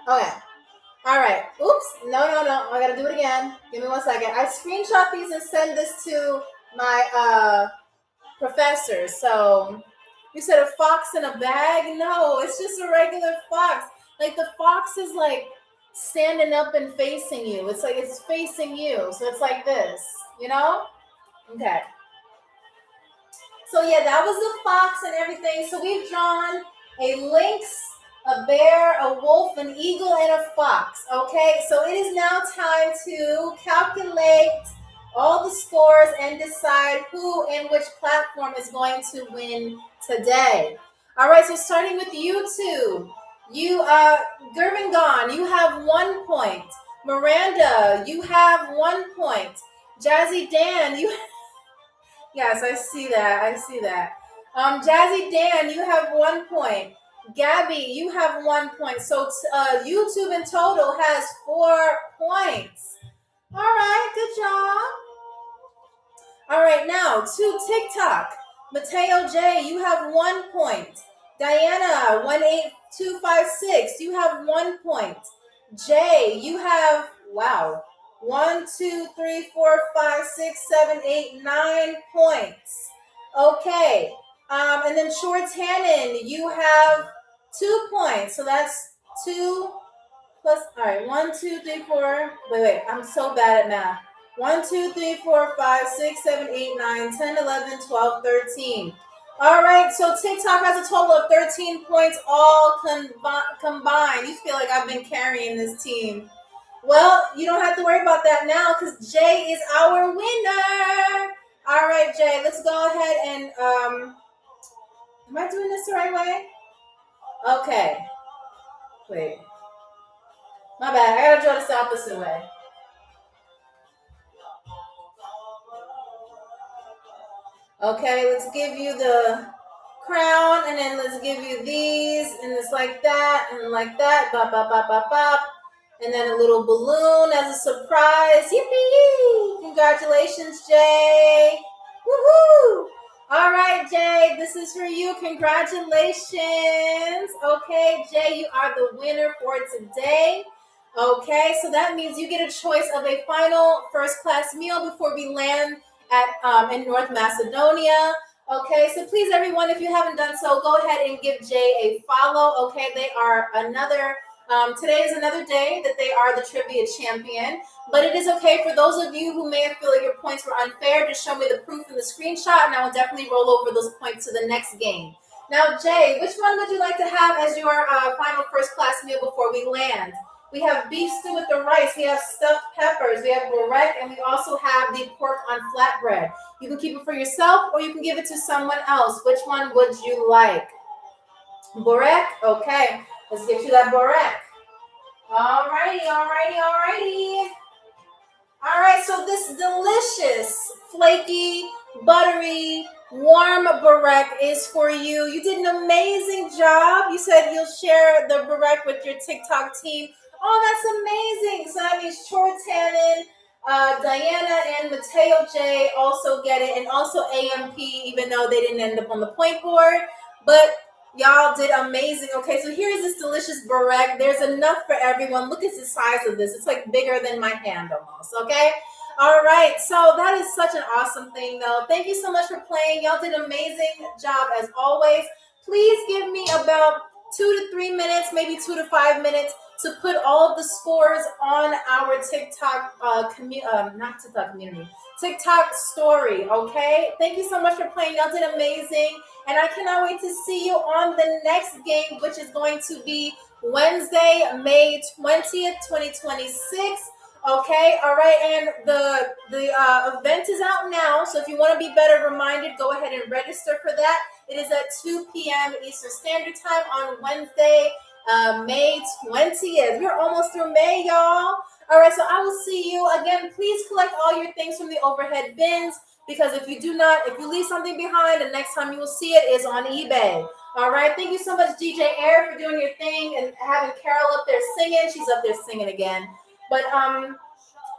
Okay. All right. Oops. No. I gotta do it again. Give me 1 second. I screenshot these and send this to my professor. So you said a fox in a bag? No, it's just a regular fox. Like the fox is like standing up and facing you. It's like it's facing you. So it's like this, you know? Okay. So yeah, that was the fox and everything. So we've drawn a lynx, a bear, a wolf, an eagle, and a fox. Okay, so it is now time to calculate all the scores and decide who and which platform is going to win today. All right, so starting with YouTube. You, Gurvangan, you have 1 point. Miranda, you have 1 point. Jazzy Dan, you Yes, I see that. Jazzy Dan, you have 1 point. Gabby, you have 1 point. So YouTube in total has 4 points. All right, good job. All right, now to TikTok. Mateo J, you have 1 point. Diana 18256, you have 1 point. Jay, you have 1, 2, 3, 4, 5, 6, 7, 8, 9 points. Okay. And then Shorts Hannon, you have 2 points. So that's 2 plus, all right, 1, 2, 3, 4. Wait, I'm so bad at math. 1, 2, 3, 4, 5, 6, 7, 8, 9, 10, 11, 12, 13. All right, so TikTok has a total of 13 points all combined. You feel like I've been carrying this team. Well, you don't have to worry about that now because Jay is our winner. All right, Jay, let's go ahead and, am I doing this the right way? Okay. Wait. My bad. I gotta draw this the opposite way. Okay, let's give you the crown, and then let's give you these, and it's like that, and like that, bop, bop, bop, bop, bop. And then a little balloon as a surprise. Yippee! Congratulations, Jay. Woohoo! All right, Jay, this is for you. Congratulations. Okay, Jay, you are the winner for today. Okay, so that means you get a choice of a final first-class meal before we land at in North Macedonia. Okay, so please, everyone, if you haven't done so, go ahead and give Jay a follow. Okay, they are another. Today is another day that they are the trivia champion, but it is okay for those of you who may have feel like your points were unfair. Just show me the proof in the screenshot, and I will definitely roll over those points to the next game. Now, Jay, which one would you like to have as your final first-class meal before we land? We have beef stew with the rice. We have stuffed peppers. We have burek, and we also have the pork on flatbread. You can keep it for yourself, or you can give it to someone else. Which one would you like? Burek? Okay. Let's get you that burek. Alrighty. All right, so this delicious, flaky, buttery, warm burek is for you. You did an amazing job. You said you'll share the burek with your TikTok team. Oh, that's amazing. So that means Chortanen, Diana and Mateo J also get it, and also AMP, even though they didn't end up on the point board. But y'all did amazing. Okay, so here's this delicious burek. There's enough for everyone. Look at the size of this. It's like bigger than my hand almost, okay? All right, so that is such an awesome thing, though. Thank you so much for playing. Y'all did an amazing job as always. Please give me about 2 to 3 minutes, maybe 2 to 5 minutes to put all of the scores on our TikTok, not TikTok community, TikTok story, okay? Thank you so much for playing. Y'all did amazing. And I cannot wait to see you on the next game, which is going to be Wednesday, May 20th, 2026. Okay, all right, and the event is out now, so if you want to be better reminded, go ahead and register for that. It is at 2 p.m. Eastern Standard Time on Wednesday, May 20th. We're almost through May, y'all. All right, so I will see you again. Please collect all your things from the overhead bins, because if you leave something behind, the next time you will see it is on eBay. All right, thank you so much, DJ Air, for doing your thing and having Carol up there singing. She's up there singing again. But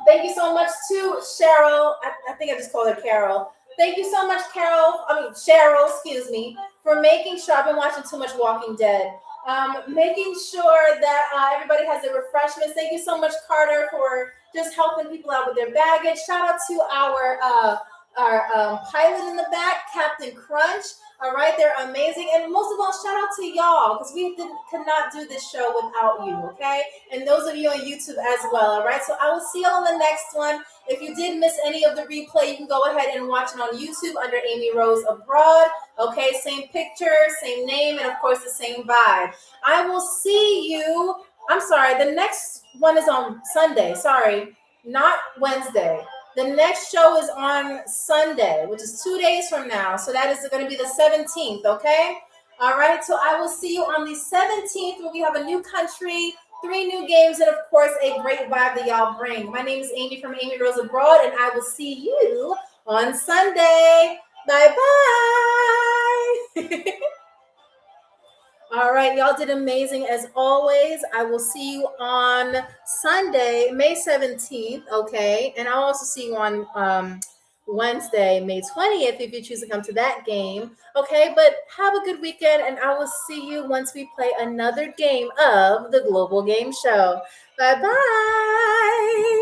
thank you so much to Cheryl. I think I just called her Carol. Thank you so much, Cheryl, excuse me, for making sure. I've been watching too much Walking Dead. Making sure that everybody has their refreshments. Thank you so much, Carter, for just helping people out with their baggage. Shout out to our pilot in the back, Captain Crunch. All right, they're amazing. And most of all, shout out to y'all, because we could not do this show without you, okay? And those of you on YouTube as well, all right? So I will see you on the next one. If you did miss any of the replay, you can go ahead and watch it on YouTube under Amy Rose Abroad. Okay, same picture, same name, and of course the same vibe. I will see you. I'm sorry, the next one is on Sunday. Sorry, not Wednesday. The next show is on Sunday, which is 2 days from now. So that is going to be the 17th, okay? All right, so I will see you on the 17th where we have a new country, 3 new games, and of course, a great vibe that y'all bring. My name is Amy from Amy Rose Abroad, and I will see you on Sunday. Bye-bye. All right, y'all did amazing as always. I will see you on Sunday, May 17th, okay? And I'll also see you on Wednesday, May 20th, if you choose to come to that game, okay? But have a good weekend, and I will see you once we play another game of the Global Game Show. Bye-bye.